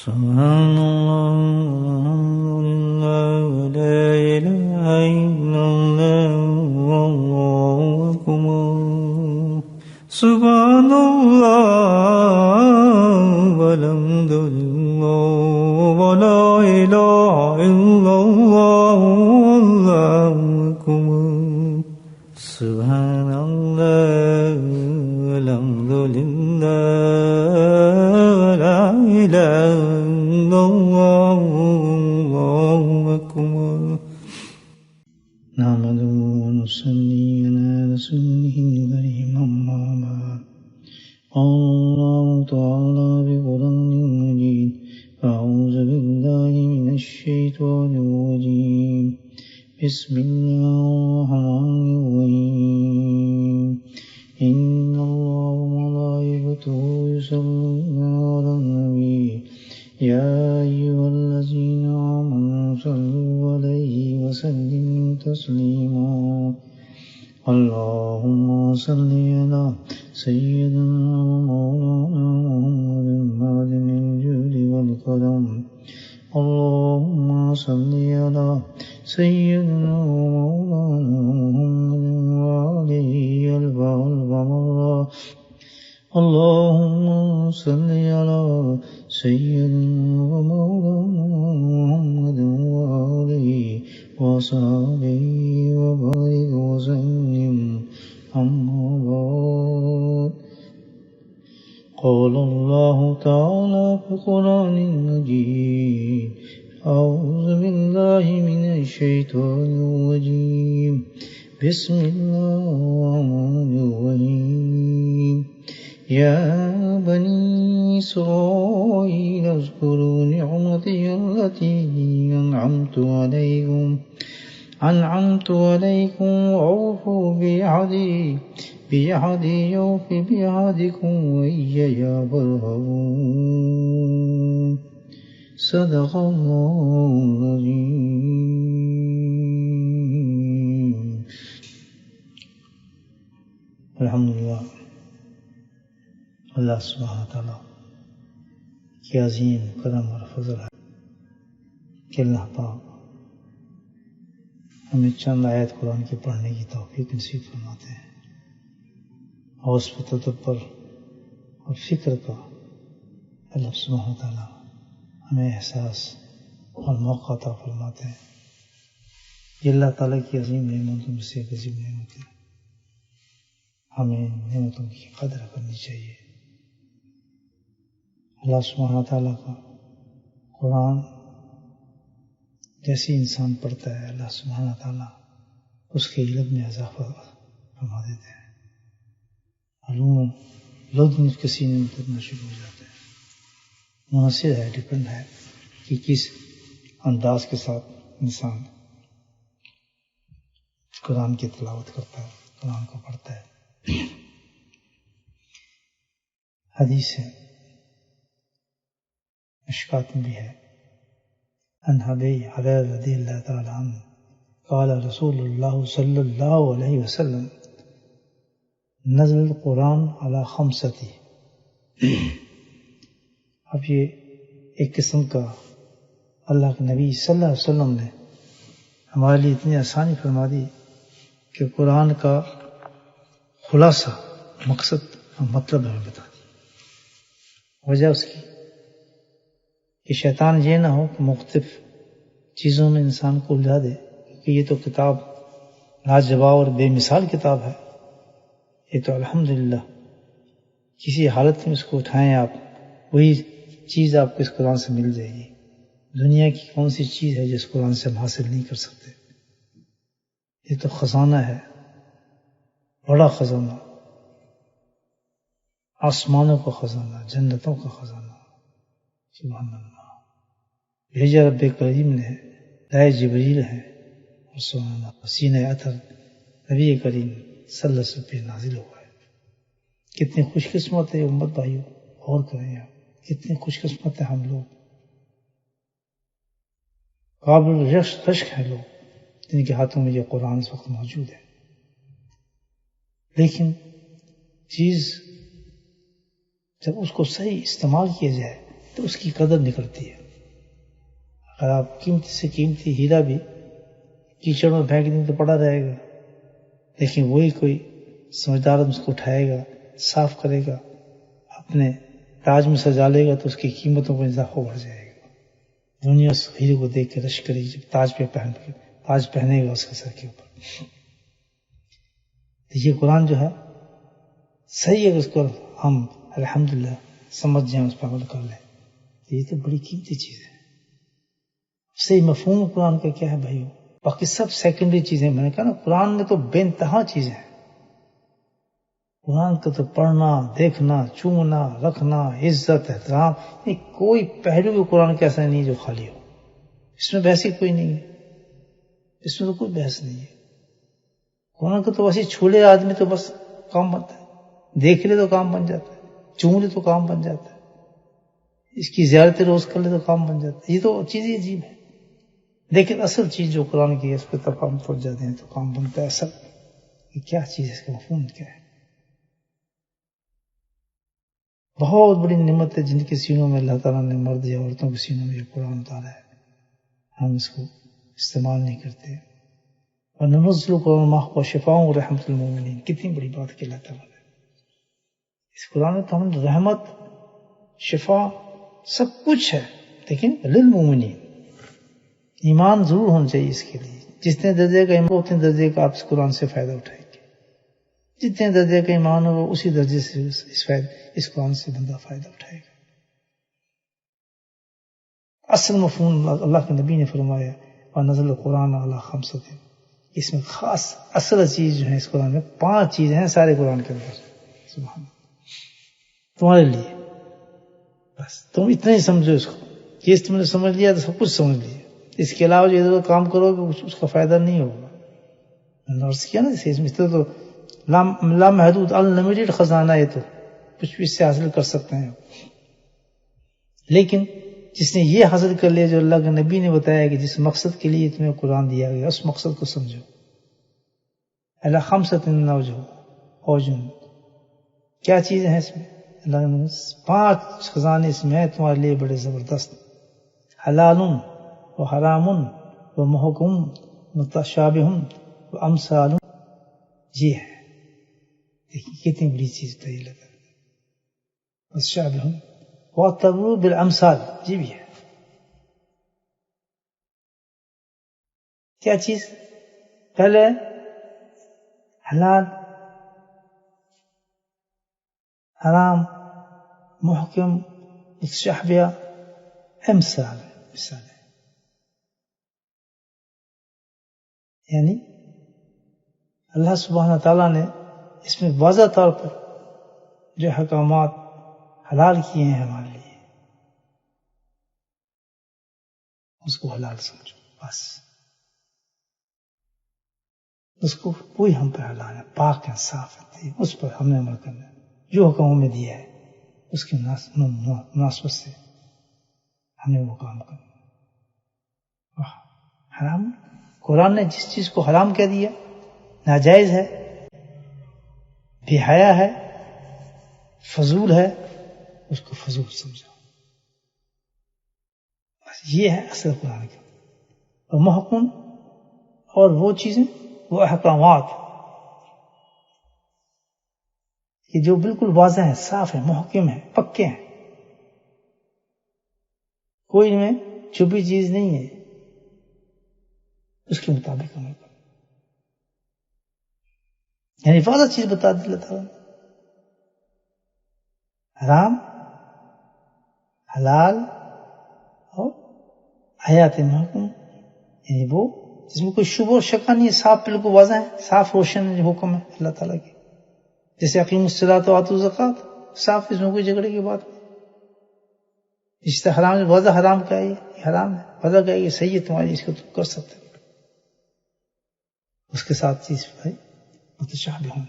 سبحان اللہ لا الہ الا اللہ واللہ اکبر سبحان اللہ والحمد للہ ولا الہ الا اللہ واللہ اکبر سبحان اللہ والحمد للہ ولا الہ الا اللہ واللہ اکبر نحمده ونصلي على رسوله الكريم أما بعد الله تعالى بقرآن مجيد أعوذ بالله من الشيطان الرجيم بسم الله الرحمن الرحيم إن الله وملائكته يصلون على النبي يا أيها الذين آمنوا صلوا عليه وسلموا تسليما اللهم صل على سيدنا ومولانا محمد معدن الجود والكرم اللهم صل على سيدنا ومولانا محمد وآله البر اللهم صل على سيدنا ومولانا محمد وآله وصحبه وبارك وسلم أما بعد قال الله تعالى في القرآن المجيد أعوذ بالله من الشيطان الرجيم بسم الله الرحمن الرحيم يا بني إسرائيل اذكروا نعمتي التي أنعمت عليكم وأوفوا بعهدي أوف بعهدكم وإياي فارهبون صدق الله العظيم الحمدللہ اللہ سبحانہ تعالیٰ کی عظیم کرم اور فضل ہے کہ اللہ پاک ہمیں چند آیت قرآن کی پڑھنے کی توفیق نصیب فرماتے ہیں اور اس پر تدبر اور فکر کا اللہ سبحانہ تعالیٰ ہمیں احساس اور موقع عطا فرماتے ہیں یہ اللہ تعالیٰ کی عظیم نعمتوں میں سے ایک عظیم نعمت ہے ہمیں نعمتوں کی قدر کرنی چاہیے اللہ سبحانہ تعالیٰ کا قرآن جیسے انسان پڑھتا ہے اللہ سبحانہ تعالیٰ اس کے علم میں اضافہ فرما دیتے ہیں علوم لدن اس کے سینے میں اترنا شروع ہو جاتے ہیں منحصر ہے ڈپینڈ ہے کہ کس انداز کے ساتھ انسان قرآن کی تلاوت کرتا ہے قرآن کو پڑھتا ہے حدیث ہے مشکات میں بھی ہے عن ابی ہریرہ رضی اللہ تعالی عنہ قال رسول اللہ صلی اللہ علیہ وسلم نزل القرآن علی خمستی اب یہ ایک قسم کا اللہ کے نبی صلی اللہ علیہ وسلم نے ہمارے لیے اتنی آسانی فرما دی کہ قرآن کا خلاصہ مقصد اور مطلب ہمیں بتا دی وجہ اس کی کہ شیطان یہ نہ ہو کہ مختلف چیزوں میں انسان کو الجھا دے کہ یہ تو کتاب لاجواب اور بے مثال کتاب ہے یہ تو الحمدللہ کسی حالت میں اس کو اٹھائیں آپ وہی چیز آپ کو اس قرآن سے مل جائے گی دنیا کی کون سی چیز ہے جس قرآن سے ہم حاصل نہیں کر سکتے یہ تو خزانہ ہے بڑا خزانہ آسمانوں کا خزانہ جنتوں کا خزانہ سبحان اللہ بھیجا رب کریم نے لائے جبریل ہے اور سبحان اللہ سینہ اطہر نبی کریم صلی اللہ علیہ وسلم پہ نازل ہوا ہے کتنی خوش قسمت ہے امت بھائیو غور کریں آپ کتنی خوش قسمت ہے ہم لوگ قابل رشک ہیں لوگ جن کے ہاتھوں میں یہ قرآن اس وقت موجود ہے لیکن چیز جب اس کو صحیح استعمال کیا جائے تو اس کی قدر نکلتی ہے. اگر آپ قیمتی سے قیمتی ہیرا بھی کیچڑ میں پھینک دیں تو پڑا رہے گا، لیکن وہی کوئی سمجھدار اس کو اٹھائے گا، صاف کرے گا، اپنے تاج میں سجا لے گا تو اس کی قیمتوں میں اضافہ بڑھ جائے گا. دنیا اس ہیرے کو دیکھ کے رش کرے گی جب تاج پہنے گا اس کے سر کے اوپر. تو یہ قرآن جو ہے صحیح ہے، اس کو ہم الحمدللہ سمجھ جائیں، اس پر عمل کر لیں تو یہ تو بڑی قیمتی چیز ہے. صحیح مفہوم قرآن کا کیا ہے بھائیو؟ باقی سب سیکنڈری چیزیں. میں نے کہا نا قرآن میں تو بے انتہا چیزیں ہیں. قرآن کو تو پڑھنا، دیکھنا، چومنا، رکھنا، عزت، احترام، کوئی پہلو بھی قرآن کا ایسا نہیں جو خالی ہو. اس میں بحث ہی کوئی نہیں ہے، اس میں تو کوئی بحث نہیں ہے. قرآن کو تو ویسے چھو لے آدمی تو بس کام بنتا ہے، دیکھ لے تو کام بن جاتا ہے، چوم لے تو کام بن جاتا ہے، اس کی زیارت روز کر لے تو کام بن جاتا ہے. یہ تو چیز ہی عجیب ہے. لیکن اصل چیز جو قرآن کی ہے اس پہ تب ہم پہنچ جاتے ہیں تو کام بنتا ہے. اصل یہ کیا چیز ہے، اس کا مفہوم کیا ہے؟ بہت بڑی نعمت ہے جن کے سینوں میں اللہ تعالیٰ نے، مرد یا عورتوں کے سینوں میں یہ قرآن اتارا ہے. ہم اس کو استعمال نہیں کرتے. اور ننزل قرآن ما هو شفاء ورحمۃ للمؤمنین، کتنی بڑی بات کی اللہ تعالیٰ نے. اس قرآن میں تو ہم رحمت، شفا سب کچھ ہے، لیکن للمؤمنین ایمان ضرور ہونا چاہیے. اس کے لیے جتنے درجے کا ایمان اتنے درجے کا آپ اس قرآن سے فائدہ اٹھائیں گے. جتنے درجے کا ایمان ہو اسی درجے سے اس قرآن سے بندہ فائدہ اٹھائے گا. اصل مفہوم اللہ کے نبی نے فرمایا وَنَزَلَ الْقُرْآنَ عَلَىٰ خَمْسَةٍ. اس میں خاص اصل چیز جو ہے اس قرآن میں 5 چیزیں ہیں سارے قرآن کے اندر. سبحان اللہ، تمہارے لیے بس تم اتنا ہی سمجھو اس کو. یہ تم نے سمجھ لیا تو سب کچھ سمجھ لیا. اس کے علاوہ جو ادھر کام کرو گے اس کا فائدہ نہیں ہوگا. میں نے عرض کیا نا اس میں تو لامحدود انلمیٹڈ خزانہ ہے، تو کچھ بھی اس سے حاصل کر سکتے ہیں. لیکن جس نے یہ حاصل کر لیا جو اللہ کے نبی نے بتایا کہ جس مقصد کے لیے تمہیں قرآن دیا گیا اس مقصد کو سمجھو. اللہ خمسۃ اوجن، کیا چیزیں ہیں اس میں؟ اللہ نے 5 خزانے اس میں ہیں تمہارے لیے بڑے زبردست. حلال و حرام و محکم متشابہ و امثال. یہ ہے، دیکھیے کتنی بڑی چیز بتائی اللہ تعالیٰ نے. متشابہ وَاعْتَبِرُوا بِالْأَمْثَالِ، یہ بھی ہے. کیا چیز؟ پہلے حلال، حرام، محکم، متشابہ، امثال، مثال ہے. یعنی اللہ سبحانہ تعالیٰ نے اس میں واضح طور پر جو احکامات حلال کیے ہیں ہمارے لیے اس کو حلال سمجھو. بس اس کو کوئی ہم پہ حلال ہے، پاک ہے، صاف ہے، اس پر ہم نے عمل کرنا ہے. جو حکم ہمیں دیا ہے اس کی مناسبت سے ہم نے وہ کام کرنا. حرام، قرآن نے جس چیز کو حرام کہہ دیا، ناجائز ہے، بے حیا ہے، فضول ہے، اس کو فضول سمجھو. بس یہ ہے اصل قرآن کا. اور محکم اور وہ چیزیں، وہ احکامات کہ جو بالکل واضح ہیں، صاف ہیں، محکم ہیں، پکے ہیں، کوئی میں چھپی چیز نہیں ہے، اس کے مطابق عمل کرو. یعنی واضح چیز بتا دی اللہ تعالیٰ نے. حرام، حلال اور حیات محکم، یعنی وہ جس میں کوئی شبہ و شکا نہیں ہے، صاف بالکل واضح ہے، صاف روشن جو حکم ہے اللہ تعالیٰ کے. جیسے اقیموا الصلاۃ وآتوا الزکوٰۃ، صاف، اس میں کوئی جھگڑے کی بات نہیں. اس طرح حرام واضح حرام کا ہے، یہ حرام ہے، واضح کا ہے یہ صحیح ہے تمہاری، اس کو تم کر سکتے. اس کے ساتھ چیز بھائی متشابہ ہوں.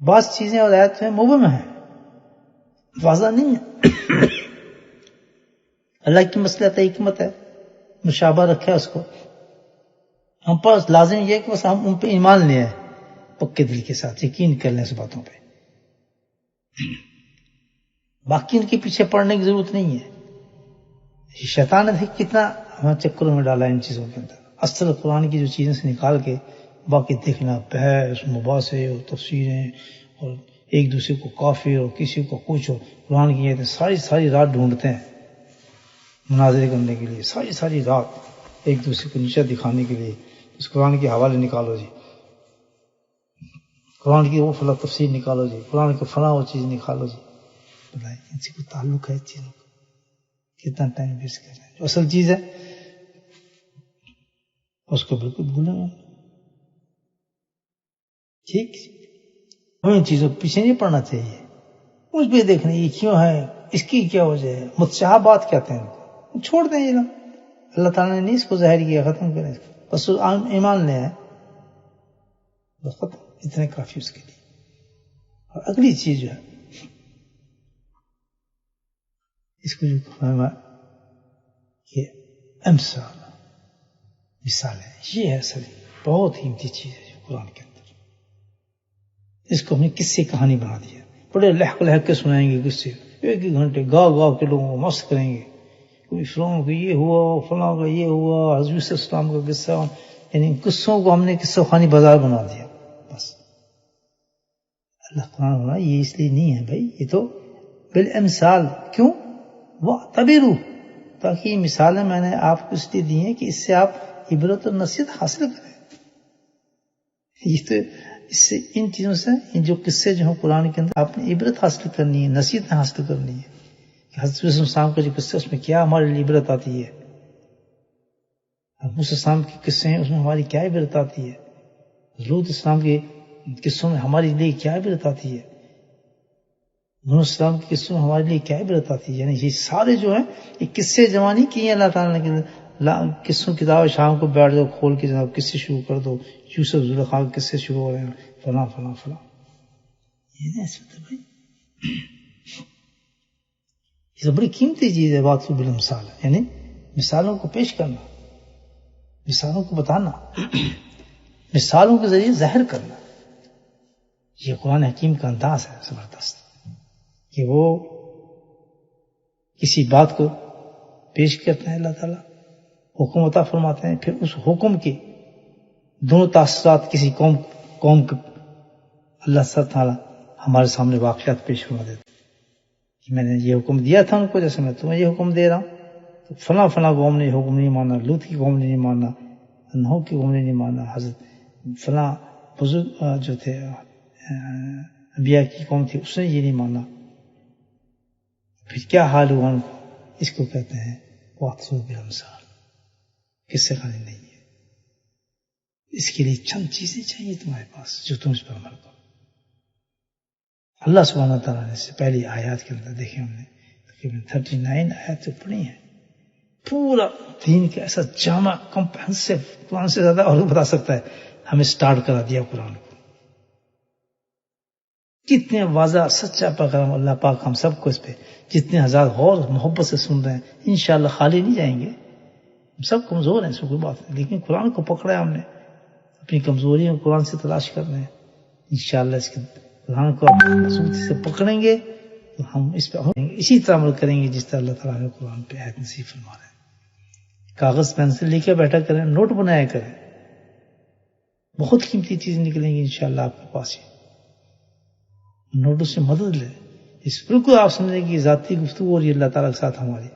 بعض چیزیں اور آیات میں مبہم ہیں، واضح نہیں ہے. اللہ کی مصلحت حکمت ہے، مشابہ رکھا ہے اس کو. ہم پر لازم یہ کہ بس ہم ان پہ ایمان لے آئے، پکے دل کے ساتھ یقین کر لیں اس باتوں پہ. باقی ان کے پیچھے پڑنے کی ضرورت نہیں ہے. شیطان نے کتنا ہمیں چکروں میں ڈالا ان چیزوں کے اندر. اصل قرآن کی جو چیزیں سے نکال کے باقی دیکھنا بحث مباحثے اور تفسیریں اور ایک دوسرے کو کافر اور کسی کو کچھ ہو. قرآن کی آیتیں ساری رات ڈھونڈتے ہیں مناظرے کرنے کے لیے، ساری رات ایک دوسرے کو نیچا دکھانے کے لیے. اس قرآن کے حوالے نکالو جی، قرآن کی وہ فلاں تفسیر نکالو جی، قرآن کی فلاں وہ چیز نکالو جی. بتائیں ان سے کوئی تعلق ہے اس چیزوں کا؟ کتنا ٹائم ویسٹ کر رہے ہیں. جو اصل چیز ہے اس کو بالکل بھولیں گے. ٹھیک، ہمیں ان چیزوں کے پیچھے نہیں پڑنا چاہیے. اس پہ دیکھنا یہ کیوں ہے، اس کی کیا وجہ ہے. متشابہات کہتے ہیں ان کو، چھوڑ دیں یہ نا. اللہ تعالیٰ نے نہیں اس کو ظاہر کیا، ختم کریں اس کو. بس ایمان لے آئے بس ختم، اتنے کافی اس کے لیے. اور اگلی چیز جو ہے اس کو جو فرمایا کہ امثال مثالیں، یہ ہے اصل بہت قیمتی چیز ہے جو قرآن کے اندر. اس کو ہم نے قصے کہانی بنا دیا. بڑے لہک کے سنائیں گے قصے، ایک گھنٹے گاؤ کے لوگوں کو مست کریں گے. کوئی فلاں کا یہ ہوا، فلاں کا یہ ہوا، حضرت یوسف السلام کا قصہ. یعنی قصوں کو ہم نے قصہ خانی بازار بنا دیا. بس اللہ قرآن بنا یہ اس لیے نہیں ہے بھائی، یہ تو بالامثال. کیوں؟ وَاعْتَبِرُوا، تاکہ یہ مثالیں میں نے آپ کو اس لیے دی ہیں کہ اس سے آپ عبرت اور نصیحت حاصل کریں. یہ تو اس سے ان چیزوں سے جو قصے جو ہیں قرآن کے اندر آپ نے عبرت حاصل کرنی ہے، نصیحت حاصل کرنی ہے. کہ حضرت یوسف السلام کا جو قصہ اس میں کیا ہمارے لیے عبرت آتی ہے، حضرت السلام کے قصے ہیں اس میں ہماری کیا عبرت آتی ہے، لوط السلام کے قصوں میں ہمارے لیے کیا عبرت آتی ہے، نوح السلام کے قصوں میں ہمارے لیے کیا عبرت آتی ہے. یعنی یہ سارے جو ہیں یہ قصے جمع نہیں کیے اللہ تعالیٰ نے. قصوں کتاب شام کو بیٹھ جاؤ کھول کے جناب قصے شروع کر دو، یوسف زلیخا کے قصے شروع ہو رہے ہیں، فلاں فلاں فلاں. یہ نہیں ایسا ہوتا بھائی. یہ تو بڑی قیمتی چیز ہے. بات بالمثال ہے، یعنی مثالوں کو پیش کرنا، مثالوں کو بتانا، مثالوں کے ذریعے ظاہر کرنا. یہ قرآن حکیم کا انداز ہے زبردست کہ وہ کسی بات کو پیش کرتے ہیں، اللہ تعالیٰ حکم عطا فرماتے ہیں، پھر اس حکم کے دونوں تاثرات کسی قوم کے اللہ تعالیٰ ہمارے سامنے واقعات پیش فرما دیتے کہ میں نے یہ حکم دیا تھا ان کو، جیسے میں تمہیں یہ حکم دے رہا ہوں. تو فلاں قوم نے یہ حکم نہیں مانا، لوط کی قوم نے نہیں مانا، نوح کی قوم نے نہیں مانا، حضرت فلاں بزرگ جو تھے انبیاء کی قوم تھی اس نے یہ نہیں مانا. پھر کیا حال ہوا ان کو. اس کو کہتے ہیں واقعہ بالامثال. قصے کہانی نہیں ہے. اس کے لیے چند چیزیں چاہیے تمہارے پاس جو تم اس پر عمل کرو. اللہ سبحانہ تعالیٰ نے اس سے پہلی آیات کے اندر دیکھیں ہم نے تقریباً 39 آیات جو پڑھی ہیں، پورا دین کا ایسا جامع کمپریہنسو قرآن سے زیادہ اور بتا سکتا ہے ہمیں سٹارٹ کرا دیا قرآن کو. کتنے واضح سچا پیغام اللہ پاک ہم سب کو اس پہ جتنے ہزار غور محبت سے سن رہے ہیں انشاءاللہ خالی نہیں جائیں گے. ہم سب کمزور ہیں، اس میں کوئی بات نہیں، لیکن قرآن کو پکڑا ہے ہم نے. اپنی کمزوریوں قرآن سے تلاش کرنے ہیں. انشاءاللہ اس کے قرآن کو مضبوطی سے پکڑیں گے تو ہم اس پہ اسی طرح عمل کریں گے جس طرح اللہ تعالیٰ نے قرآن پہ آیت نصیب فرما رہے ہیں. کاغذ پینسل لے کے بیٹھا کریں، نوٹ بنایا کریں. بہت قیمتی چیزیں نکلیں گی انشاءاللہ آپ کے پاس. نوٹوں سے مدد لیں. اس بالکل آپ سمجھیں کہ ذاتی گفتگو ہو رہی ہے اللہ تعالیٰ کے ساتھ ہماری.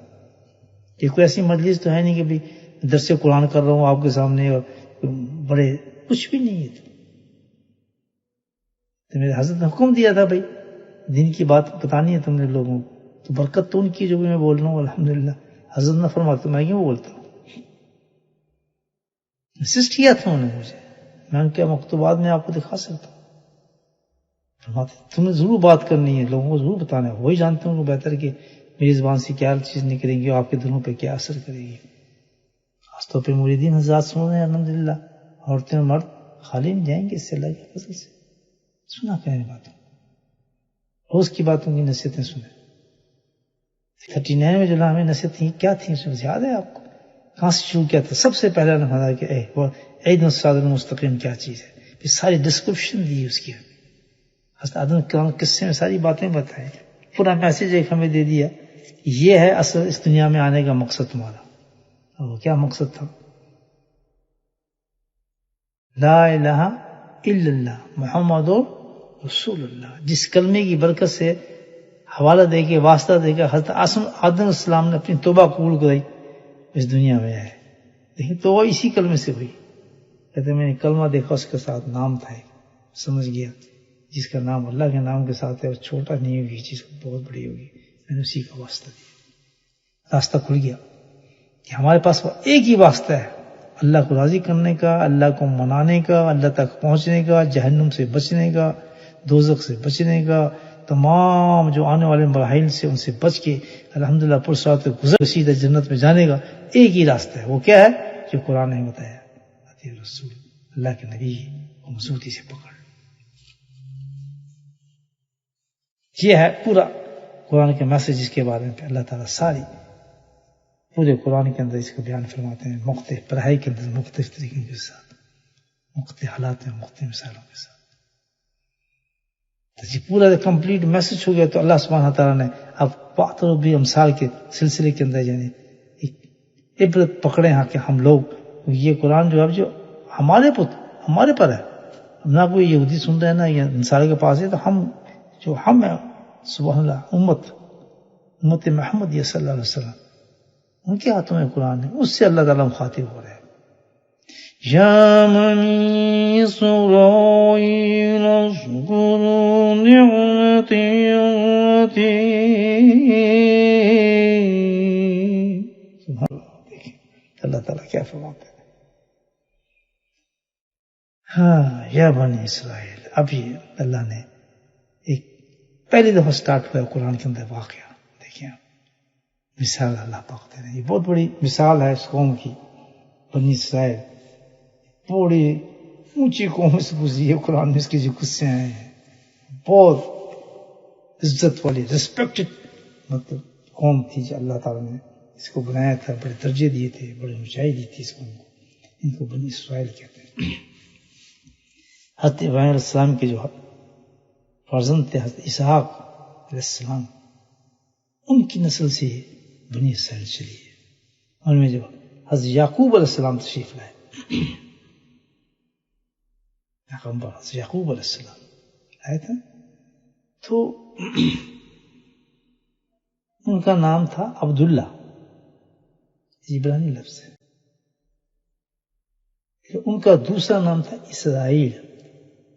یہ کوئی ایسی مجلس تو ہے نہیں کہ بھی درس قرآن کر رہا ہوں آپ کے سامنے اور بڑے کچھ بھی نہیں ہے. تو میرے حضرت نے حکم دیا تھا بھائی دین کی بات بتانی ہے تم نے لوگوں کو، تو برکت تو ان کی جو بھی میں بول رہا ہوں الحمدللہ. حضرت نے فرمایا تو میں کیوں بولتا ہوں. انسسٹ کیا تھا انہوں نے مجھے، میں ان کے مکتوبات میں آپ کو دکھا سکتا ہوں. تم نے ضرور بات کرنی ہے، لوگوں کو ضرور بتانا ہے. وہی جانتے ہوں کہ بہتر کہ میری زبان سے کیا چیز نکلے گی اور آپ کے دلوں پہ کیا اثر کرے گی. خاص طور پہ مریدین حضرات سن رہے ہیں الحمدللہ. عورتیں اور مرد خالی نہیں جائیں گے اس سے اللہ کے فضل سے. سنا کریں باتوں، روز کی باتوں کی نصیحتیں سنیں. 39 میں جو ہمیں نصیحتیں کیا تھیں اس میں یاد ہے آپ کو؟ کہاں سے شروع کیا تھا؟ سب سے پہلا نفاذ کہ عید الصراط المستقیم کیا چیز ہے. پھر ساری ڈسکرپشن دی اس کی. حضرت آدم کے قصے میں ساری باتیں بتائیں پورا میسج ایک ہمیں دے دیا، یہ ہے اصل اس دنیا میں آنے کا مقصد تمہارا. اور وہ کیا مقصد تھا؟ لا الہ الا اللہ محمد رسول اللہ. جس کلمے کی برکت سے حوالہ دے کے واسطہ دے کے حضرت آدم علیہ السلام نے اپنی توبہ قبول کرائی، اس دنیا میں آئے. لیکن توبہ اسی کلمے سے ہوئی. کہتے میں نے کلمہ دیکھا، اس کے ساتھ نام تھا، سمجھ گیا جس کا نام اللہ کے نام کے ساتھ ہے وہ چھوٹا نہیں ہوگی، چیز بہت بڑی ہوگی. میں نے اسی کا واسطہ دیا، راستہ کھل گیا کہ ہمارے پاس ایک ہی واسطہ ہے، اللہ کو راضی کرنے کا، اللہ کو منانے کا، اللہ تک پہنچنے کا، جہنم سے بچنے کا، دوزخ سے بچنے کا، تمام جو آنے والے مراحل سے ان سے بچ کے الحمدللہ پرسرات گزر سیدھا جنت میں جانے کا ایک ہی راستہ ہے. وہ کیا ہے؟ جو قرآن نے بتایا، اطیعوا الرسول، اللہ کے نبی کو مضبوطی سے پکڑ. یہ ہے پورا قرآن کے میسج، جس کے بارے میں اللہ تعالیٰ ساری پورے قرآن کے اندر اس کو بیان فرماتے ہیں، مختلف پڑھائی کے اندر مختلف طریقوں کے ساتھ، مختلف حالات میں مختلف مثالوں کے ساتھ. تو یہ پورا کمپلیٹ میسج ہو گیا. تو اللہ سبحانہ تعالیٰ نے اب بات اور بھی امثال کے سلسلے کے اندر یعنی ایک عبرت پکڑے ہیں کہ ہم لوگ یہ قرآن جو اب جو ہمارے پر ہے، نہ کوئی یہودی سن رہے ہیں نہ یہ انصاری کے پاس ہے، تو ہم جو ہم ہیں سبحان اللہ امت محمد صلی اللہ علیہ وسلم، ان کے ہاتھوں میں قرآن ہے، اس سے اللہ تعالیٰ مخاطب ہو رہے ہیں. یا بنی اسرائیل اذکروا نعمتی سبحان اللہ. دیکھیں اللہ تعالیٰ کیا فرماتے ہیں. ہاں یا بنی اسرائیل. اب یہ اللہ نے ایک پہلی دفعہ سٹارٹ ہوا قرآن کے اندر واقعہ. دیکھیں مثال اللہ پاک دے رہے ہیں. یہ بہت بڑی مثال ہے اس قوم کی. بنی اسرائیل بڑی اونچی قوم سے گزری ہے قرآن میں. اس کی جو قصے ہیں بہت عزت والی ریسپیکٹڈ مطلب قوم تھی، جو اللہ تعالیٰ نے اس کو بنایا تھا، بڑے درجے دیے تھے، بڑی اونچائی دی تھی اس قوم کو. ان کو بنی اسرائیل کہتے ہیں. حضرت ابراہیم علیہ السلام کے جو فرزند تھے حضرت اسحاق علیہ السلام، ان کی نسل سے بنی اسرائیل چلی ہے. ان میں جو حضرت یعقوب علیہ السلام تشریف لائے، حضرت یعقوب علیہ السلام آئے تھے، تو ان کا نام تھا عبداللہ، عبرانی لفظ ہے. ان کا دوسرا نام تھا اسرائیل.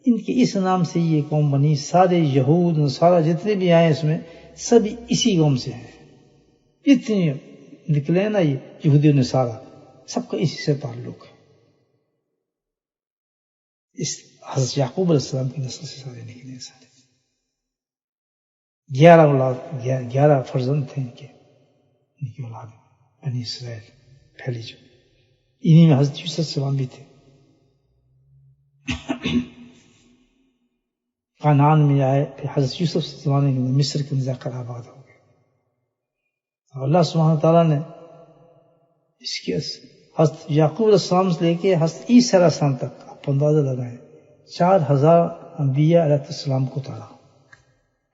ان کے اس نام سے یہ قوم بنی. سارے یہود سارا جتنے بھی آئے اس میں سب اسی قوم سے ہیں. جتنے نکلے نا یہ یہودی نے سارا سب کا اسی سے تعلق ہے. اس حضرت یعقوب علیہ السلام کی نسل سے سارے نکلے. سارے 11 اولاد 11 فرزند تھے ان کی اولاد بنی اسرائیل پھیلی جو. انہی میں حضرت یوسف السلام بھی تھے. کانان میں آئے، پھر حضرت یوسف سے زمانے کے مصر کے اندر کر آباد ہو گئے. اور اللہ سبحانہ تعالیٰ نے اس کے حضرت یعقوب علیہ السلام سے لے کے حضرت عیسیٰ علیہ السلام تک آپ اندازہ لگائیں 4000 انبیاء علیہ السلام کو اتارا.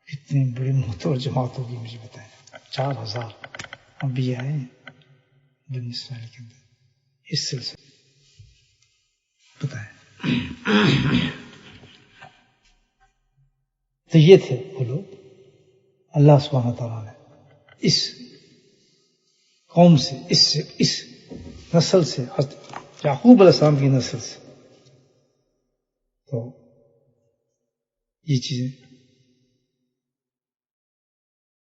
کتنی بڑی معتبر جماعت ہوگی مجھے بتائیں. 4000 انبیاء ہیں بنی اسرائیل کے اندر. اس سلسلے بتائیں. تو یہ تھے وہ لوگ. اللہ سبحانہ تعالیٰ نے اس قوم سے اس نسل سے حضرت یعقوب علیہ السلام کی نسل سے تو یہ چیزیں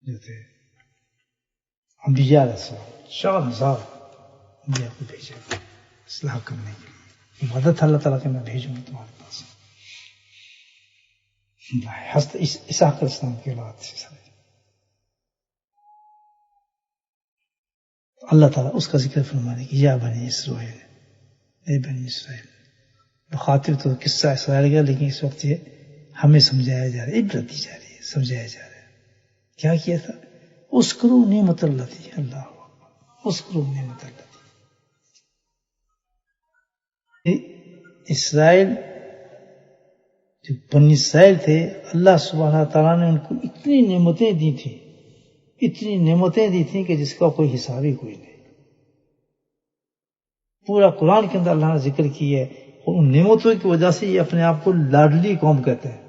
جو تھے انبیاء علیہ السلام 4000 انبیاء کو بھیجا اصلاح کرنے کے لیے. مدد اللہ تعالیٰ کہ میں بھیجوں گا تمہارے پاس. حضرت اسحاق علیہ السلام کی اولاد سے سارے. اللہ تعالیٰ اس کا ذکر فرمانے کی یا بنی اسرائیل، اے بنی اسرائیل. بخاطب تو قصہ اسرائیل کا، لیکن اس وقت یہ ہمیں سمجھایا جا رہا ہے، عبرت دی جا رہی ہے، سمجھایا جا رہا ہے. کیا کیا تھا؟ اذکروا نعمت اللہ تھی. اللہ اذکروا نعمت اللہ تھی. اسرائیل جو بنی اسرائیل تھے اللہ سبحانہ تعالیٰ نے ان کو اتنی نعمتیں دی تھیں، اتنی نعمتیں دی تھیں کہ جس کا کوئی حساب ہی کوئی نہیں. پورا قرآن کے اندر اللہ نے ذکر کی ہے، اور ان نعمتوں کی وجہ سے یہ اپنے آپ کو لاڈلی قوم کہتے ہیں،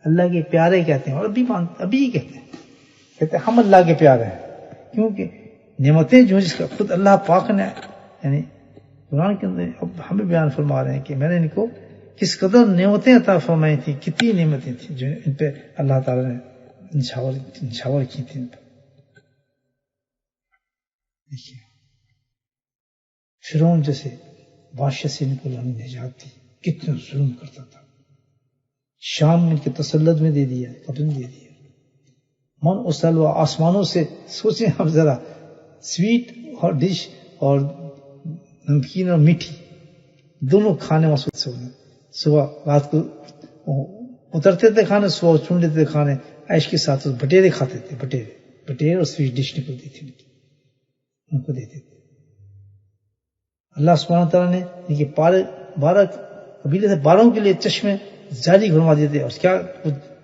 اللہ کے پیارے کہتے ہیں، اور ابھی کہتے ہیں ہم اللہ کے پیارے ہیں. کیونکہ نعمتیں جو جس کا خود اللہ پاک نے یعنی قرآن کے اندر اب ہمیں بیان فرما رہے ہیں کہ میں نے ان کو کس قدر نعمتیں عطا فرمائی تھیں، کتنی نعمتیں تھیں جو ان پہ اللہ تعالیٰ نے نچھاور کی تھی ان پر. دیکھیے فرعون جیسے بادشاہ سے ان کو اللہ نے نجات دی، کتنے ظلم کرتا تھا، شام میں کے تسلط میں دے دیا، قبض میں دے دیا. من و سلوہ آسمانوں سے سوچیں آپ ذرا، سویٹ اور ڈش اور نمکین اور میٹھی دونوں کھانے مسعود سے ہونے. صبح رات کو اترتے تھے کھانے، صبح چن لیتے تھے کھانے، عیش کے ساتھ بٹیرے کھاتے تھے، بٹیرے اور سویٹ ڈش نکلتی تھی ان کو دیتے تھے. اللہ سبحانہ تعالیٰ نے ان کے 12 قبیلے سے 12 کے لیے چشمے جاری فرما دیتے، اور کیا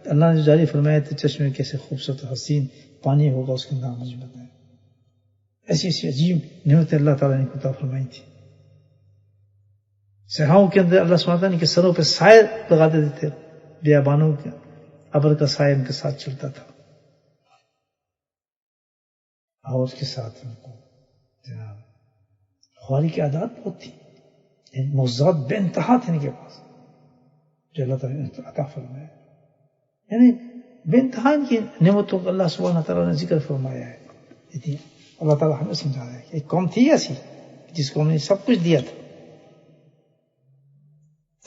اللہ نے جو جاری فرمایا تھے چشمے کیسے خوبصورت حسین پانی ہوگا اس کے نام مجھے بتائیں. ایسی ایسی عجیب نعمتیں اللہ تعالیٰ نے عطا فرمائی تھی. صحراؤں کے اندر اللہ سبحانہ تعالیٰ نے کے سروں پہ سائے لگا دیتے تھے، بیابانوں کے ابر کا سائے ان کے ساتھ چلتا تھا، اور اس کے ساتھ ان کو جناب خواری کی عادات بہت تھی، معجزات بے انتہا تھے ان کے پاس جو اللہ تعالیٰ نے عطا فرمایا. یعنی بے انتہا ان کی نعمتوں کو اللہ سبحانہ تعالیٰ نے ذکر فرمایا ہے. اللہ تعالیٰ ہمیں سمجھا رہا ہے کہ ایک قوم تھی ایسی جس کو ہم نے سب کچھ دیا تھا،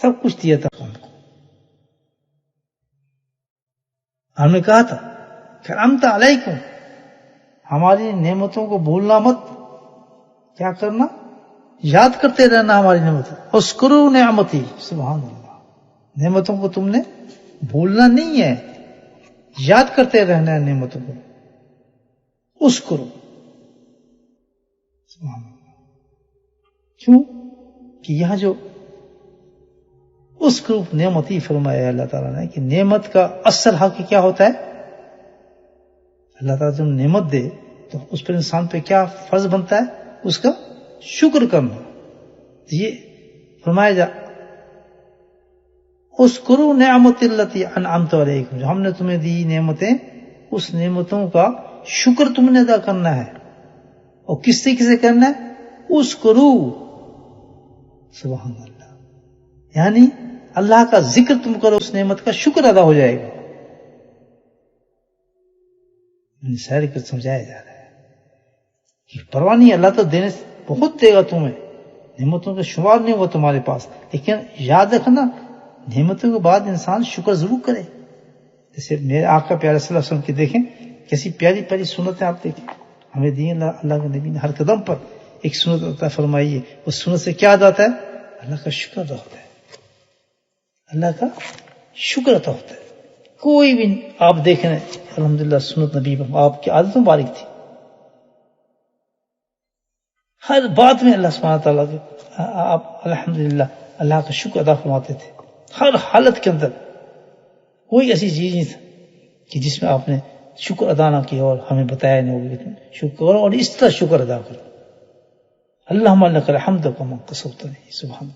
سب کچھ دیا تھا قوم کو. ہم نے کہا تھا کرامت علیکم، ہماری نعمتوں کو بھولنا مت، کیا کرنا، یاد کرتے رہنا ہماری نعمتوں. اذکروا نعمتی، سبحان اللہ، نعمتوں کو تم نے بھولنا نہیں ہے، یاد کرتے رہنا ہے نعمتوں کو. اذکروا، سبحان اللہ. کیوں کہ یہاں جو اذکروا نعمتی فرمایا ہے اللہ تعالیٰ نے کہ نعمت کا اصل حق کیا ہوتا ہے. اللہ تعالیٰ جب نعمت دے تو اس پر انسان پہ کیا فرض بنتا ہے، اس کا شکر کرنا. یہ فرمایا جا اذکروا نعمت التی انعمت علیکم، جو ہم نے تمہیں دی نعمتیں، اس نعمتوں کا شکر تم نے ادا کرنا ہے. اور کس طریقے سے کرنا ہے، اذکروا، سبحان اللہ، یعنی اللہ کا ذکر تم کرو، اس نعمت کا شکر ادا ہو جائے گا. سارے کو سمجھایا جا رہا ہے کہ پرواہ نہیں، اللہ تو دینے بہت دے گا تمہیں، نعمتوں کا شمار نہیں ہوا تمہارے پاس، لیکن یاد رکھنا نعمتوں کے بعد انسان شکر ضرور کرے. جیسے میرے آقا پیارے صلی اللہ علیہ وسلم کی دیکھیں کیسی پیاری پیاری سنتیں آپ دیکھیں ہمیں دی اللہ کے نبی نے. ہر قدم پر ایک سنت عطا فرمائی ہے، اس سنت سے کیا ادا ہوتا ہے، اللہ کا شکر ادا ہوتا ہے، اللہ کا شکر ادا ہوتا ہے. کوئی بھی آپ دیکھیں الحمدللہ سنت نبی پر آپ کی عادت مبارک تھی، ہر بات میں اللہ سبحانہ تعالیٰ کے آپ الحمدللہ اللہ کا شکر ادا فرماتے تھے. ہر حالت کے اندر کوئی ایسی چیز نہیں تھا کہ جس میں آپ نے شکر ادا نہ کیا اور ہمیں بتایا نہیں ہوگا شکر کرو اور اس طرح شکر ادا کرو. اللہم لک الحمد کما کسوتنی، سبحان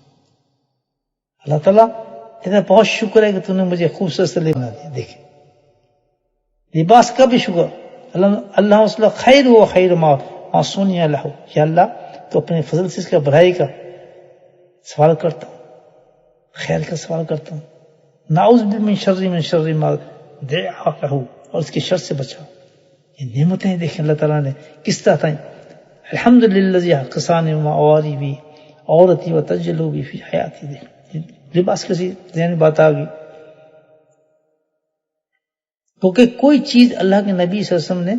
اللہ تعالیٰ اتنا بہت شکر ہے کہ تم نے مجھے خوبصورت سے بنا دیا. دیکھیں لباس کا بھی شکر، اللہ صلی خیر و خیر ما سونی اللہ، یا اللہ تو اپنے فضل سے اس کا بھلائی کا سوال کرتا ہوں، خیر کا سوال کرتا ہوں. نعوذ من شر ما دعا له، اور اس کی شر سے بچاؤ. یہ نعمتیں دیکھیں اللہ تعالیٰ نے کس طرح تھیں. الحمدللہ حقسان وما اواری بھی عورتی و تجلو بھی فی حیاتی. دیکھیں لباس کسی ذہن بات آ گئی، کیونکہ کوئی چیز اللہ کے نبی صلی اللہ علیہ وسلم نے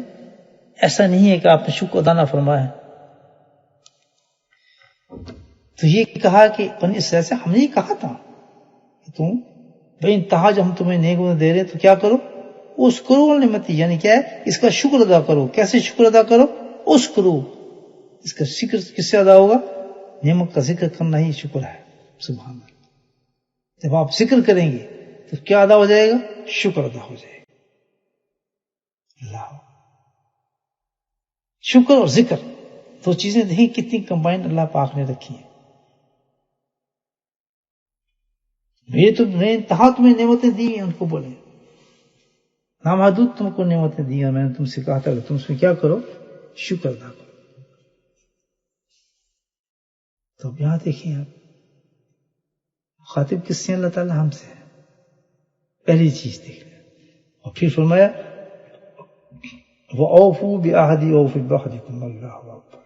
ایسا نہیں ہے کہ آپ نے شکر ادا نہ فرمایا. تو یہ کہا کہ بنی اسرائیل سے ہم نے یہ کہا تھا کہ تم بے انتہا جو ہم تمہیں نعمت دے رہے ہیں تو کیا کرو، اس کرو نعمتی، یعنی کیا ہے اس کا شکر ادا کرو. کیسے شکر ادا کرو، اس کرو، اس کا شکر کس سے ادا ہوگا، نعمت کا ذکر کرنا ہی شکر ہے. سبحان اللہ. جب آپ ذکر کریں گے تو کیا ادا ہو جائے گا؟ شکر ادا ہو جائے گا. اللہ شکر اور ذکر دو چیزیں دیکھیں کتنی کمبائن اللہ پاک نے رکھی ہیں. میں انتہا تمہیں نعمتیں دی ہیں، ان کو بولے نامحدود تم کو نعمتیں دی ہیں، میں نے تم سے کہا تھا کہ تم اس میں کیا کرو؟ شکر ادا کرو. تو اب یہاں دیکھیں آپ مخاطب کس سے؟ اللہ تعالیٰ ہم سے. پہلی چیز دیکھ لیں. اور پھر فرمایا وَأَوْفُوا بِعَهْدِي أَوْفِ بِعَهْدِكُمْ اللہ اکبر.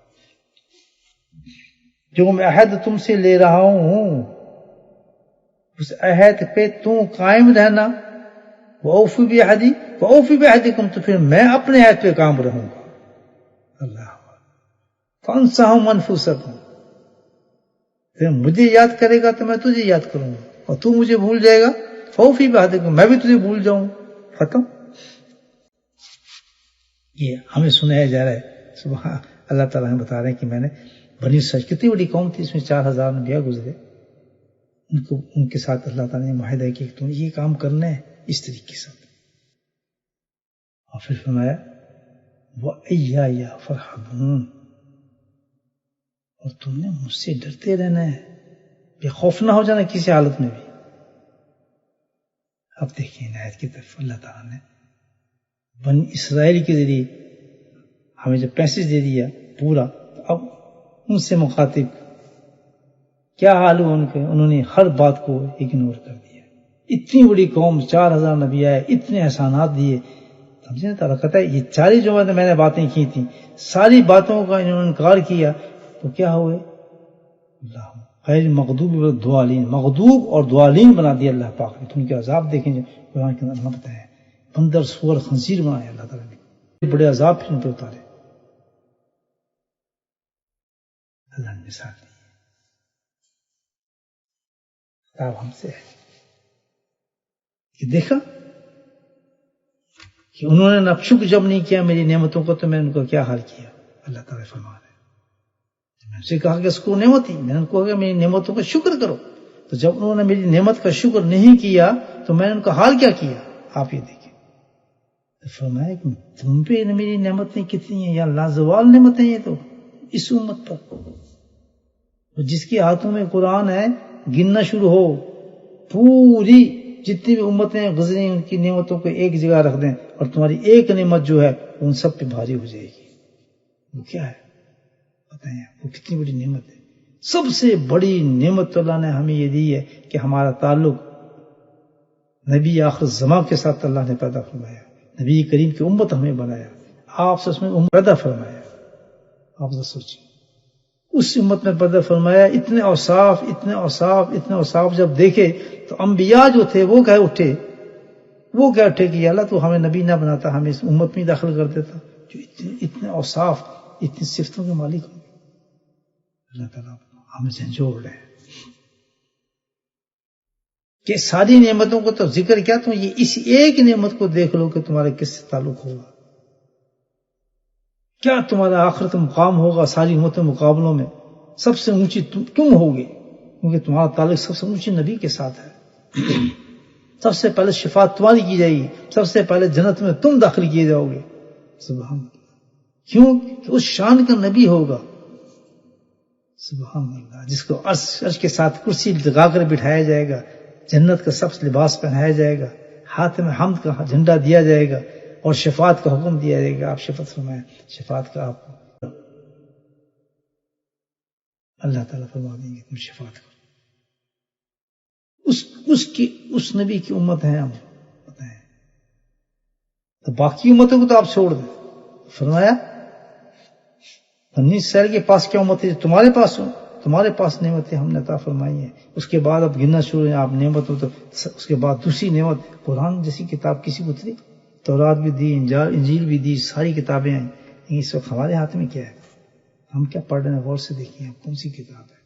جو میں عہد تم سے لے رہا ہوں اس عہد پہ تم قائم رہنا. وَأَوْفُوا بِعَهْدِي وَأَوْفِ بِعَهْدِكُمْ، تو پھر میں اپنے عہد پہ کام رہوں گا. اللہ فَأَنْسَهُمْ أَنفُسَهُمْ، پھر مجھے یاد کرے گا تو میں تجھے یاد کروں گا، اور تو مجھے بھول جائے گا فَأَوْفِ بِعَهْدِكُمْ، میں بھی تجھے بھول جاؤں. ختم. یہ ہمیں سنایا جا رہا ہے. سبحان اللہ تعالیٰ ہمیں بتا رہے ہیں کہ میں نے بنی اسرائیل کتنی بڑی قوم تھی، اس میں 4000 انبیاء گزرے. ان کے ساتھ اللہ تعالیٰ نے معاہدہ کیا کہ تم یہ کام کرنا ہے اس طریقے سے. اور پھر فرمایا وَإِيَّايَ فَارْهَبُونِ، اور تم نے مجھ سے ڈرتے رہنا ہے، بے خوف نہ ہو جانا کسی حالت میں بھی. اب دیکھیں آیت کی طرف اللہ تعالیٰ نے بنی اسرائیل کے ذریعے ہمیں جب پیسج دے دیا پورا، تو اب ان سے مخاطب کیا حال ہوا ان کے؟ انہوں نے ہر بات کو اگنور کر دیا. اتنی بڑی قوم، 4000 نبی آئے، اتنے احسانات دیے. سمجھے؟ تعالیٰ کہتا ہے یہ 40 جو میں نے باتیں کی تھیں ساری باتوں کا انہوں نے انکار کیا تو کیا ہوئے؟ اللہ غیر مغضوب والضالین، مغضوب اور ضالین بنا دیا اللہ پاک نے. تو ان کے عذاب دیکھیں جو قرآن کے اندر بتایا ہے، بندر سور خنزیر بنایا اللہ تعالیٰ نے، بڑے عذاب پھر ان پہ اتارے. اللہ نے مثال دی. خطاب ہم سے ہے کہ دیکھا کہ انہوں نے نہ شکر جب نہیں کیا میری نعمتوں کو تو میں ان کو کیا حال کیا. اللہ تعالیٰ فرما رہے ہیں، میں نے سے کہا کہ اس کو نعمت ہی، میں نے ان کو کہا کہ میری نعمتوں کا شکر کرو. تو جب انہوں نے میری نعمت کا شکر نہیں کیا تو میں نے ان کا حال کیا کیا آپ یہ دیکھیں. فرمایا کہ تم پہ میری نعمتیں کتنی ہیں، یا لازوال نعمتیں یہ تو اس امت پر جس کے ہاتھوں میں قرآن ہے گننا شروع ہو، پوری جتنی بھی امتیں گزری ان کی نعمتوں کو ایک جگہ رکھ دیں اور تمہاری ایک نعمت جو ہے ان سب پہ بھاری ہو جائے گی. وہ کیا ہے بتائیں؟ وہ کتنی بڑی نعمت ہے. سب سے بڑی نعمت اللہ نے ہمیں یہ دی ہے کہ ہمارا تعلق نبی آخر زمان کے ساتھ اللہ نے پیدا فرمایا، نبی کریم کی امت ہمیں بنایا، آپ سے اس میں امت پیدا فرمایا. آپ ذرا سوچیں اس امت میں پیدا فرمایا. اتنے اوصاف اتنے اوصاف اتنے اوصاف جب دیکھے تو انبیاء جو تھے وہ کہہ اٹھے کہ اللہ تو ہمیں نبی نہ بناتا، ہمیں اس امت میں داخل کر دیتا جو اتنے اوصاف اتنی صفتوں کے مالک ہوں. اللہ تعالیٰ ہمیں جھنجھوڑ رہے ہیں کہ ساری نعمتوں کو تو ذکر کیا، تم یہ اس ایک نعمت کو دیکھ لو کہ تمہارا کس سے تعلق ہوگا، کیا تمہارا آخرت مقام ہوگا. ساری امتوں مقابلوں میں سب سے اونچی تم ہوگے، کیونکہ تمہارا تعلق سب سے اونچی نبی کے ساتھ ہے. سب سے پہلے شفاعت تمہاری کی جائے گی، سب سے پہلے جنت میں تم داخل کیے جاؤ گے. سبحان اللہ. کیوں کہ اس شان کا نبی ہوگا. سبحان اللہ. جس کو عرش کے ساتھ کرسی لگا کر بٹھایا جائے گا، جنت کا سب لباس پہنایا جائے گا، ہاتھ میں حمد کا جھنڈا دیا جائے گا اور شفاعت کا حکم دیا جائے گا. آپ شفاعت فرمائیں، شفاعت کا آپ اللہ تعالیٰ فرما دیں گے تم شفاعت کرو. اس نبی کی امت ہے ہم، بتائیں. تو باقی امتوں کو تو آپ چھوڑ دیں. فرمایا بنی اسرائیل کے پاس کیا امت ہے؟ تمہارے پاس ہو، تمہارے پاس نعمتیں ہم نے عطا فرمائی ہیں. اس کے بعد اب گننا شروع ہیں آپ نعمت ہو، تو اس کے بعد دوسری نعمت قرآن جیسی کتاب کسی کو تھی؟ تورات بھی دی، انجیل بھی دی، ساری کتابیں ہیں. اس وقت ہمارے ہاتھ میں کیا ہے؟ ہم کیا پڑھ رہے ہیں؟ غور سے دیکھیں کون سی کتاب ہے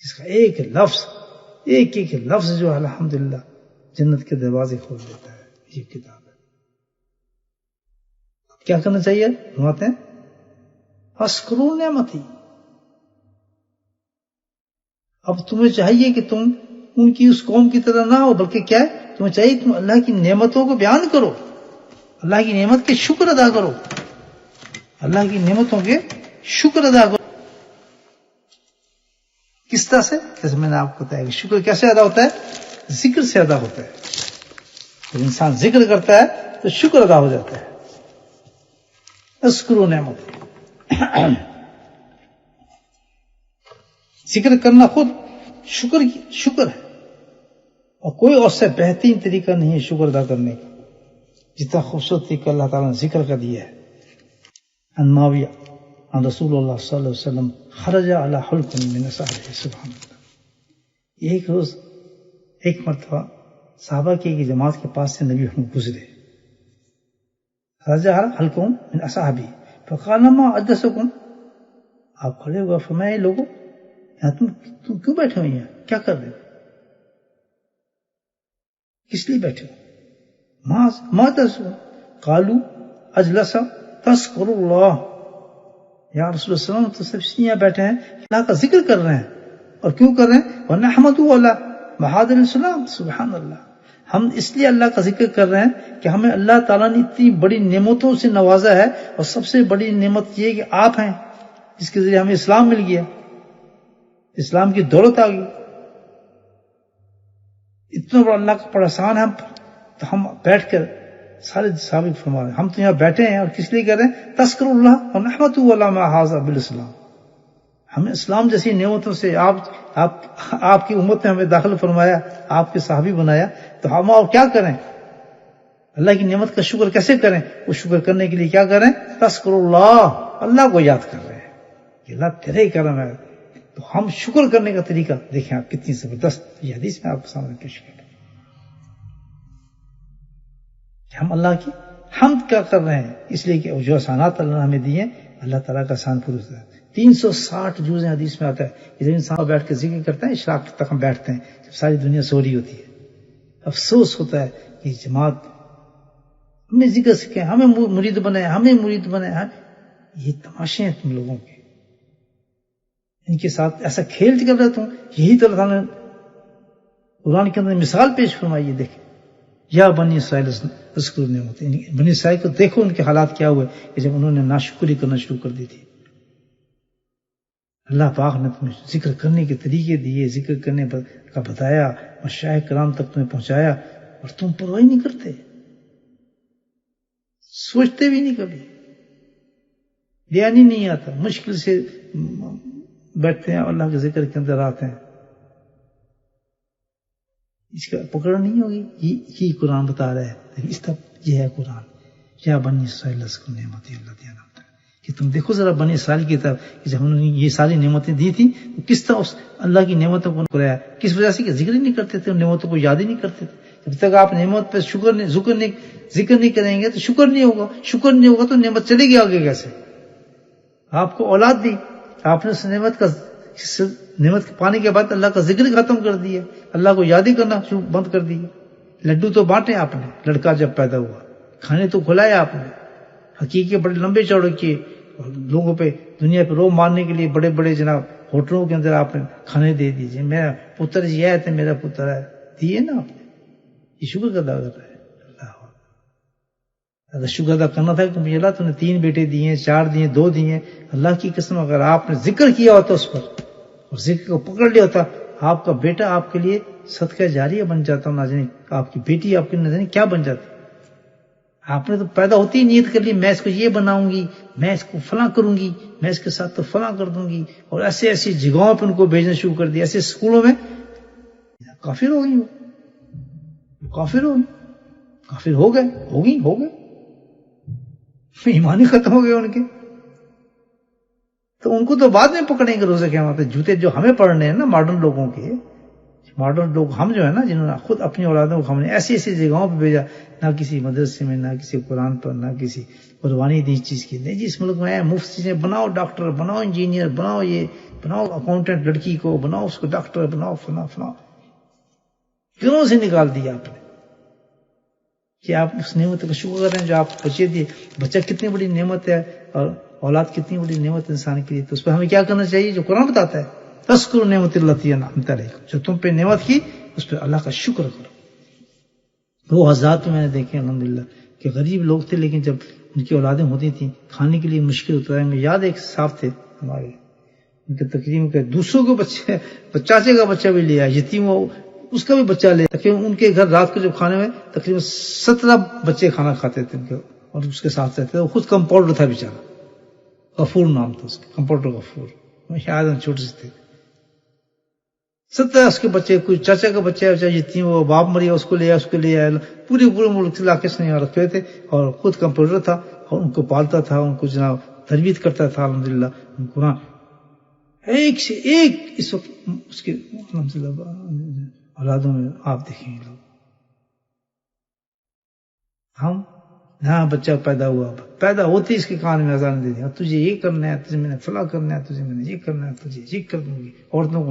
جس کا ایک لفظ جو الحمدللہ جنت کے دروازے کھول دیتا ہے. یہ کتاب ہے. کیا کرنا چاہیے؟ فرماتے ہیں اذکروا نعمتی. اب تمہیں چاہیے کہ تم ان کی اس قوم کی طرح نہ ہو، بلکہ کیا ہے؟ تمہیں چاہیے تم اللہ کی نعمتوں کو بیان کرو، اللہ کی نعمت کے شکر ادا کرو، اللہ کی نعمتوں کے شکر ادا کرو۔ کس طرح سے؟ جیسے میں نے آپ کو بتایا کہ شکر کیسے ادا ہوتا ہے؟ ذکر سے ادا ہوتا ہے۔ جب انسان ذکر کرتا ہے تو شکر ادا ہو جاتا ہے۔ اذکروا نعمت، ذکر کرنا خود شکر ہے، اور کوئی اور سے بہترین طریقہ نہیں ہے شکر ادا کرنے کا جتنا خوبصورت طریقہ اللہ تعالیٰ نے ذکر کا دیا ہے۔ عن معاویہ عن رسول اللہ صلی اللہ علیہ وسلم خرج علی حلق من اصحابہ، سبحان اللہ۔ ایک روز ایک مرتبہ صحابہ کی ایک جماعت کے پاس سے نبی ہم گزرے، خرج علی حلق من اصحابہ فقال ما اجلسکم، آپ کھڑے ہوئے فرمایا لوگوں یہاں تم کیوں بیٹھے ہوئے ہیں، کیا کر رہے ہو، کس لیے بیٹھے ہو؟ ما تسکن قالوا اجلس تذکر اللہ، یا رسول اللہ صلی اللہ علیہ وسلم تو سب یہاں بیٹھے ہیں اللہ کا ذکر کر رہے ہیں، اور کیوں کر رہے ہیں؟ وَنَحْمَدُ عَلَىٰ مَحَادِرِ الْإِسْلَامِ، سبحان اللہ، ہم اس لیے اللہ کا ذکر کر رہے ہیں کہ ہمیں اللہ تعالیٰ نے اتنی بڑی نعمتوں سے نوازا ہے، اور سب سے بڑی نعمت یہ کہ آپ ہیں جس کے ذریعے ہمیں اسلام مل گیا، اسلام کی دولت آ گئی، اتنا بڑا اللہ کا بڑا احسان ہے ہم پر۔ تو ہم بیٹھ کر سارے صحابہ فرما رہے ہیں ہم تو یہاں بیٹھے ہیں اور کس لیے کر رہے ہیں؟ تذکر اللہ اور نحمت اللہ ما ھذا بالاسلام، ہمیں اسلام جیسی نعمتوں سے آپ کی امت نے ہمیں داخل فرمایا، آپ کے صحابی بنایا، تو ہم اور کیا کریں؟ اللہ کی نعمت کا شکر کیسے کریں؟ وہ شکر کرنے کے لیے کیا کریں؟ تذکر اللہ کو یاد کر رہے ہیں کہ اللہ تیرے ہی کرم ہے۔ تو ہم شکر کرنے کا طریقہ دیکھیں آپ کتنی زبردست یہ حدیث میں آپ کے سامنے پیش کریں کہ ہم اللہ کی حمد کیا کر رہے ہیں، اس لیے کہ جو احسانات اللہ نے ہمیں دیے اللہ تعالیٰ کا احسان پورا ہوتا ہے۔ 360 جزء حدیث میں آتا ہے کہ جب انسان بیٹھ کے ذکر کرتا ہے اشراق تک ہم بیٹھتے ہیں جب ساری دنیا سو رہی ہوتی ہے، افسوس ہوتا ہے کہ جماعت ہمیں ذکر سکھیں، ہمیں مرید بنائے، ہمیں مرید بنائے، یہ تماشے ہیں تم لوگوں کے، ان کے ساتھ ایسا کھیل کر رہا ہوں۔ یہی تو اللہ تعالیٰ نے قرآن کے اندر مثال پیش فرمائی ہے، دیکھیں یا بنی اسرائیل اذکروا نعمت، بنی اسرائیل کو دیکھو ان کے حالات کیا ہوئے کہ جب انہوں نے ناشکری کرنا شروع کر دی تھی۔ اللہ پاک نے تمہیں ذکر کرنے کے طریقے دیے، ذکر کرنے کا بتایا، مشائخ کرام تک تمہیں پہنچایا، اور تم پرواہ نہیں کرتے، سوچتے بھی نہیں، کبھی دھیان ہی نہیں آتا، مشکل سے بیٹھتے ہیں اللہ کے ذکر کے اندر آتے ہیں، اس کا پکڑ نہیں ہوگی۔ یہ قرآن بتا رہا ہے، اس طرح یہ ہے قرآن، یا بنی اسرائیل اذکروا نعمتی اللہ تعالیٰ، کہ تم دیکھو ذرا بنی اسرائیل کی طرف کہ جب انہوں نے یہ ساری نعمتیں دی تھی تو کس طرح اس اللہ کی نعمتوں کو کرایا، کس وجہ سے کہ ذکر ہی نہیں کرتے تھے، ان نعمتوں کو یاد ہی نہیں کرتے تھے۔ جب تک آپ نعمت پہ ذکر نہیں کریں گے تو شکر نہیں ہوگا، شکر نہیں ہوگا تو نعمت چلے گی آگے کیسے؟ آپ کو اولاد دی، آپ نے اس نعمت کے پانے کے بعد اللہ کا ذکر ختم کر دیا، اللہ کو یاد ہی کرنا بند کر دیا۔ لڈو تو بانٹے آپ نے، لڑکا جب پیدا ہوا کھانے تو کھلائے آپ نے، حقیقی بڑے لمبے چوڑے کیے، اور لوگوں پہ دنیا پہ روب مارنے کے لیے بڑے بڑے جناب ہوٹلوں کے اندر آپ نے کھانے دے دیجیے، میرا پتر یہ ہے تو میرا پتر ہے، دیے نا آپ نے، یہ شکر ادا کر رہا ہے۔ اگر شکر ادا کرنا تھا کہ مجھے اللہ تو نے 3 بیٹے دیے، 4 دیے، 2 دیے، اللہ کی قسم اگر آپ نے ذکر کیا ہوتا اس پر اور ذکر کو پکڑ لیا ہوتا، آپ کا بیٹا آپ کے لیے صدقہ جاریہ بن جاتا، نہ جانے آپ کی بیٹی آپ کے نہ جانے کیا بن جاتی۔ آپ نے تو پیدا ہوتی ہی نیت کر لی میں اس کو یہ بناؤں گی، میں اس کو فلاں کروں گی، میں اس کے ساتھ تو فلاں کر دوں گی، اور ایسے ایسی جگہوں پہ ان کو بھیجنا شروع کر دیا، ایسے اسکولوں میں۔ کافر ہو گئی، کافر ہو گئے، ایمان ہی ختم ہو گئے ان کے۔ تو ان کو تو بعد میں پکڑیں گے روزے قیامت پہ، جوتے جو ہمیں پڑھنے ہیں نا ماڈرن لوگوں کے، ماڈرن لوگ ہم جو ہے نا، جنہوں نے خود اپنی اولادوں کو ہم نے ایسی ایسی جگہوں پہ بھیجا، نہ کسی مدرسے میں، نہ کسی قرآن پر، نہ کسی قربانی دی چیز کی، نہیں جی اس ملک میں مفت چیزیں بناؤ، ڈاکٹر بناؤ، انجینئر بناؤ، یہ بناؤ اکاؤنٹنٹ لڑکی کو بناؤ، اس کو ڈاکٹر بناؤ، فلاں گھروں سے نکال دیا آپ نے کہ آپ اس نعمت کا شکر کریں جو آپ بچے دیے۔ بچہ کتنی بڑی نعمت ہے، اور اولاد کتنی بڑی نعمت ہے انسان کے لیے، تو اس پہ ہمیں کیا کرنا چاہیے جو قرآن بتاتا ہے، تذکروا نعمت اللہ انعمت علیکم، جو تم پہ نعمت کی اس پہ اللہ کا شکر کرو۔ وہ حضرات بھی میں نے دیکھے الحمدللہ کہ غریب لوگ تھے، لیکن جب ان کی اولادیں ہوتی تھیں کھانے کے لیے مشکل ہوتا ہے. مجھے یاد ایک صاحب تھے ہمارے، ان کے تقریب کے دوسروں کے بچے، چاچے کا بچہ بھی لے آیا، یتیم ہو اس کا بھی بچہ لے، تقریباً ان کے گھر رات کو جب کھانے میں تقریباً 17 بچے کھانا کھاتے تھے ان کے، اور اس کے ساتھ رہتے تھے. وہ خود کمپاؤنڈر تھا بیچارہ، غفور نام تھا اس کا، کمپاؤنڈر غفور. شاید ہم چھوٹے سے تھے. 17 اس کے بچے، کوئی چاچا کا بچہ ہے یتیم ہو، باپ مریا اس کو لے آیا، اس کو لے آیا. پورے ملک علاقے سے یہاں رکھے تھے، اور خود کمپاؤنڈر تھا اور ان کو پالتا تھا، ان کو جناب تربیت کرتا تھا الحمدللہ. ان کو ایک سے ایک اس وقت اس کے الحمدللہ اولادوں میں آپ دیکھیں لوگ. ہم یہاں بچہ پیدا ہوا، پیدا ہوتے اس کے کان میں اذان دے دیا، تجھے یہ کرنا ہے، تجھے میں نے فلاں کرنا ہے، تجھے میں نے یہ کرنا ہے، تجھے یہ کر دوں گی. عورتوں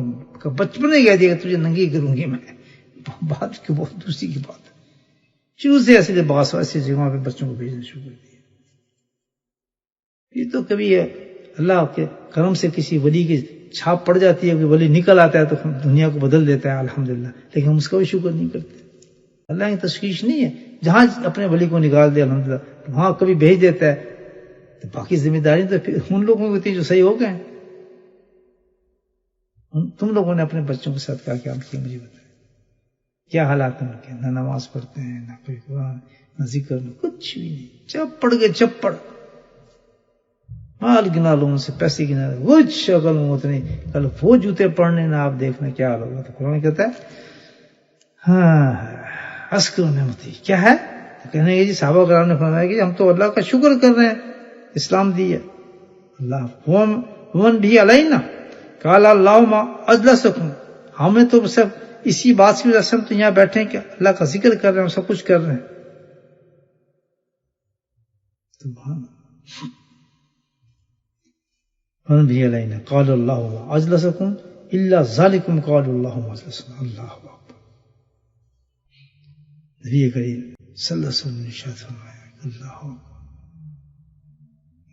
کو بچپن میں کہہ دیا کہ تجھے ننگی کروں گی میں. بات کی بہت دوسری کی بات ہے. شروع سے ایسے لباس ایسی جگہوں پہ بچوں کو بھیجنا شروع کر دیا. یہ تو کبھی اللہ کے کرم سے کسی ولی کی چھاپ پڑ جاتی ہے کہ ولی نکل آتا ہے تو دنیا کو بدل دیتا ہے الحمدللہ، لیکن ہم اس کا بھی شکر نہیں کرتے. اللہ کی تشخیص نہیں ہے، جہاں اپنے ولی کو نکال دے الحمدللہ وہاں کبھی بھیج دیتا ہے. تو باقی ذمہ داری تو پھر ان لوگوں کی ہوتی ہے جو صحیح ہو گئے. تم لوگوں نے اپنے بچوں کے ساتھ کیا کیا مجھے بتایا، کیا حالات ہیں ان کے؟ نہ نماز پڑھتے ہیں، نہ کوئی قرآن، نہ ذکر، نہ کچھ بھی نہیں. چپڑ گئے چپڑ، مال گنا لو ان سے، پیسے گنا لو، کچھ شکل موت نہیں. کل وہ جوتے پڑھنے نہ آپ دیکھنا کیا حال ہوگا. تو قرآن کہتا ہے ہاں اشکر نعمتی کیا ہے. کہنے گے جی صحابہ کرام نے فرمایا کہ ہم تو اللہ کا شکر کر رہے ہیں، اسلام دی ہے اللہ. ومن بھی علینا قال اللہم اجلسکم، ہمیں تو صرف اسی بات کی وجہ سے ہم تو یہاں بیٹھے ہیں کہ اللہ کا ذکر کر رہے ہیں، سب کچھ کر رہے ہیں. سبحان من بھی علینا قال اللہم اجلسکم الا ذالکم قال اللہم اجلسنا. اللہ اکبر. نبی کریم صلی اللہ علیہ وسلم نے ارشاد فرمایا اللہ اکبر.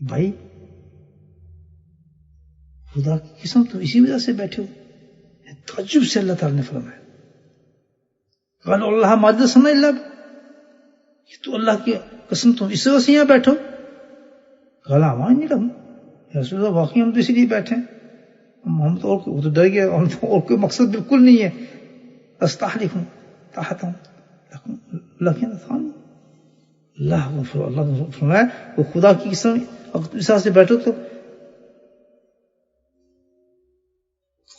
بھائی خدا کی قسم تم اسی وجہ سے بیٹھے ہو. تعجب سے اللہ تعالیٰ نے فرمایا قال اللہ مجلسنا الا، تو اللہ کی قسم تم اس وجہ سے یہاں بیٹھو. قال امان نہیں لگوں رسول اللہ، واقعی ہم تو اسی لیے بیٹھے ہیں. ہم تو وہ تو ڈر گئے، ہم تو اور کوئی مقصد بالکل نہیں ہے. استحلفوں تحتوں اللہ فرمایا وہ خدا کی قسم اگر اس سے بیٹھو تو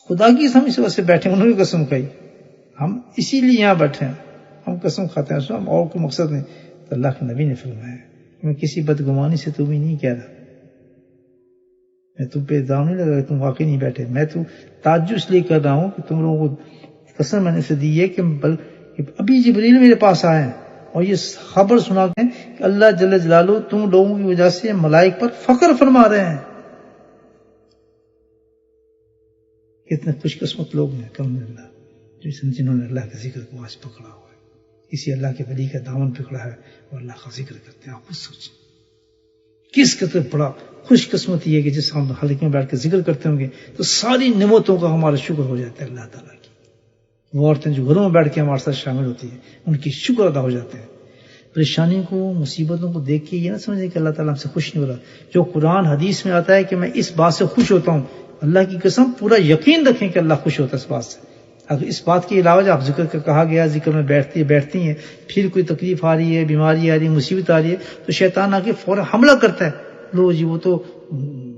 خدا کی قسم اس وجہ سے بیٹھے. انہوں نے قسم کہی ہم اسی لیے یہاں بیٹھے ہیں، ہم قسم کھاتے ہیں ہم اور کوئی مقصد نہیں. تو اللہ کے نبی نے فرمایا میں کسی بدگمانی سے تو بھی نہیں کہہ رہا، میں تم پہ الزام نہیں لگا کہ تم واقعی نہیں بیٹھے. میں تو تعجب اس لیے کر رہا ہوں کہ تم لوگوں کو قسم میں نے سے دی ہے کہ ابھی جبریل میرے پاس آئے ہیں اور یہ خبر سناتے ہیں کہ اللہ جل جلالہ تم لوگوں کی وجہ سے ملائک پر فخر فرما رہے ہیں. کتنے خوش قسمت لوگ ہیں الحمدللہ جنہوں نے اللہ کے ذکر کو آج پکڑا ہوا ہے، کسی اللہ کے ولی کا دامن پکڑا ہے اور اللہ کا ذکر کرتے ہیں. آپ خود سوچیں کس قدر بڑا خوش قسمتی ہے کہ جس ہم حلقے میں بیٹھ کے ذکر کرتے ہوں گے تو ساری نعمتوں کا ہمارا شکر ہو جاتا ہے اللہ تعالیٰ کی. وہ عورتیں جو گھروں میں بیٹھ کے ہمارے ساتھ شامل ہوتی ہیں ان کی شکر ادا ہو جاتے ہیں. پریشانی کو مصیبتوں کو دیکھ کے یہ نہ سمجھیں کہ اللہ تعالیٰ ہم سے خوش نہیں ہو رہا. جو قرآن حدیث میں آتا ہے کہ میں اس بات سے خوش ہوتا ہوں، اللہ کی قسم پورا یقین رکھیں کہ اللہ خوش ہوتا ہے اس بات سے. اگر اس بات کے علاوہ آپ ذکر کا کہا گیا ذکر میں بیٹھتی ہیں، پھر کوئی تکلیف آ رہی ہے، بیماری آ رہی ہے، مصیبت آ رہی ہے تو شیطان آ کے فوراً حملہ کرتا ہے. لو جی وہ تو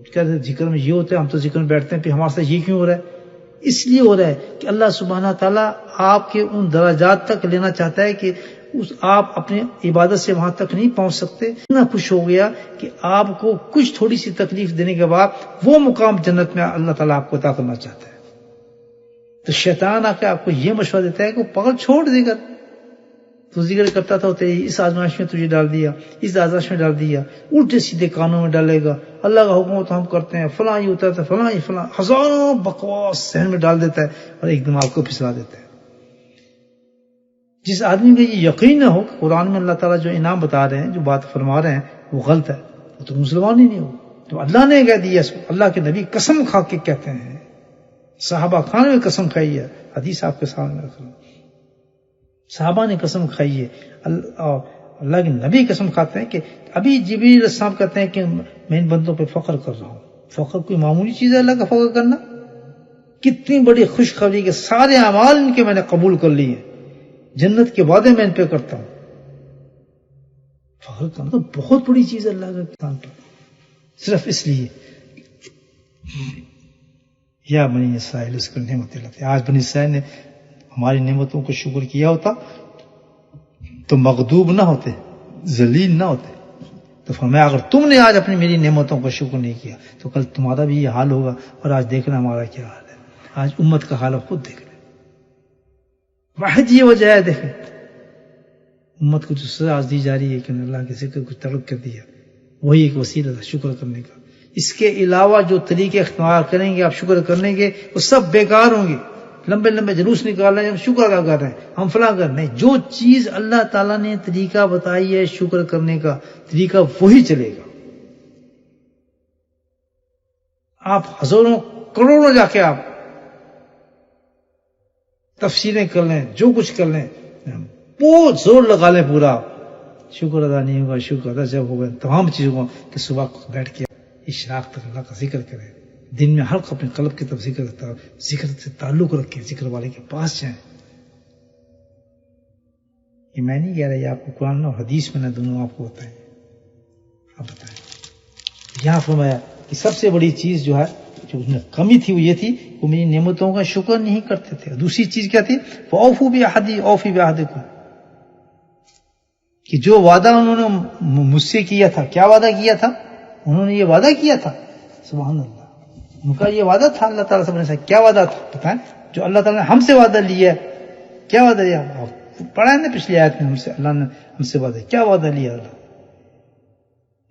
کہتے ذکر میں یہ ہوتا ہے، ہم تو ذکر میں بیٹھتے ہیں، پھر ہمارے ساتھ یہ کیوں ہو رہا ہے؟ اس لیے ہو رہا ہے کہ اللہ سبحانہ تعالیٰ آپ کے ان درجات تک لینا چاہتا ہے کہ آپ اپنے عبادت سے وہاں تک نہیں پہنچ سکتے. اتنا خوش ہو گیا کہ آپ کو کچھ تھوڑی سی تکلیف دینے کے بعد وہ مقام جنت میں اللہ تعالیٰ آپ کو عطا کرنا چاہتا ہے. تو شیطان آ کے آپ کو یہ مشورہ دیتا ہے کہ پکڑ چھوڑ دے گا، تو ذکر کرتا تھا اس آزمائش میں تجھے ڈال دیا، اس آزمائش میں ڈال دیا، الٹے سیدھے کانوں میں ڈالے گا. اللہ کا حکم تو ہم کرتے ہیں، فلاں ہی ہوتا ہے، فلاں ہی فلاں، ہزاروں بکواس ذہن میں ڈال دیتا ہے اور ایک دم آپ کو پھسلا دیتا ہے. جس آدمی کو یہ یقین نہ ہو کہ قرآن میں اللہ تعالیٰ جو انعام بتا رہے ہیں، جو بات فرما رہے ہیں وہ غلط ہے، وہ تو مسلمان ہی نہیں ہو. تو اللہ نے کہہ دیا، اللہ کے نبی قسم کھا کے کہتے ہیں، صحابہ خان میں قسم کھائی ہے، حدیث آپ کے سامنے رکھ لوں صحابہ نے قسم کھائی ہے، اللہ کے نبی قسم کھاتے ہیں کہ ابھی جبریل علیہ السلام کہتے ہیں کہ میں ان بندوں پہ فخر کر رہا ہوں. فخر کوئی معمولی چیز ہے اللہ کا فخر کرنا؟ کتنی بڑی خوشخبری کہ سارے اعمال ان کے میں نے قبول کر لیے، جنت کے وعدے میں ان پہ کرتا ہوں. فخر کرنا تو بہت بڑی چیز ہے اللہ کے انسان پر، صرف اس لیے یا بنی اسرائیل اس کو نعمت اللہ. آج بنی اسرائیل نے ہماری نعمتوں کو شکر کیا ہوتا تو مغضوب نہ ہوتے، ذلیل نہ ہوتے. تو فرمایا اگر تم نے آج اپنی میری نعمتوں کا شکر نہیں کیا تو کل تمہارا بھی یہ حال ہوگا. اور آج دیکھنا ہمارا کیا حال ہے، آج امت کا حال خود دیکھ لیں. واحد یہ وجہ ہے، دیکھیں امت کو جو سزا آج دی جا رہی ہے کہ اللہ کے ذکر کو ترک کر دیا، وہی ایک وسیلہ تھا شکر کرنے کا. اس کے علاوہ جو طریقے اختیار کریں گے آپ شکر کرنے کے، وہ سب بیکار ہوں گے. لمبے لمبے جلوس نکال رہے ہیں ہم شکر ادا کر رہے ہیں، ہم فلاں کر رہے ہیں. جو چیز اللہ تعالیٰ نے طریقہ بتائی ہے شکر کرنے کا طریقہ، وہی چلے گا. آپ ہزاروں کروڑوں جا کے آپ تفسیریں کر لیں، جو کچھ کر لیں، بہت زور لگا لیں پورا، شکر ادا نہیں ہوگا. شکر ادا جب ہوگا تمام چیزوں کو کہ صبح بیٹھ کے اشراق تک اللہ کا ذکر کریں، دن میں حلق اپنے قلب کی طرف ذکر سے تعلق رکھیں، ذکر والے کے پاس جائیں. یہ میں نہیں کہہ رہا، یہ آپ کو قرآن اور حدیث میں نہ دونوں آپ کو بتائیں. آپ بتائیں یہاں فرمایا کہ سب سے بڑی چیز جو ہے جو اس میں کمی تھی وہ یہ تھی وہ میری نعمتوں کا شکر نہیں کرتے تھے. دوسری چیز کیا تھی؟ فَأَوْفُوا بِعَهْدِي أَوْفِ بِعَهْدِكُمْ، کہ جو وعدہ انہوں نے مجھ سے کیا تھا. کیا وعدہ کیا تھا؟ انہوں نے یہ وعدہ کیا تھا، سبحان اللہ، ان کا یہ وعدہ تھا اللہ تعالیٰ سے بنے سے. کیا وعدہ تھا بتائیں؟ جو اللہ تعالیٰ نے ہم سے وعدہ لیا، کیا وعدہ لیا؟ پڑھا ہے نا پچھلی آیت میں، ہم سے اللہ نے ہم سے وعدہ کیا وعدہ لیا؟ اللہ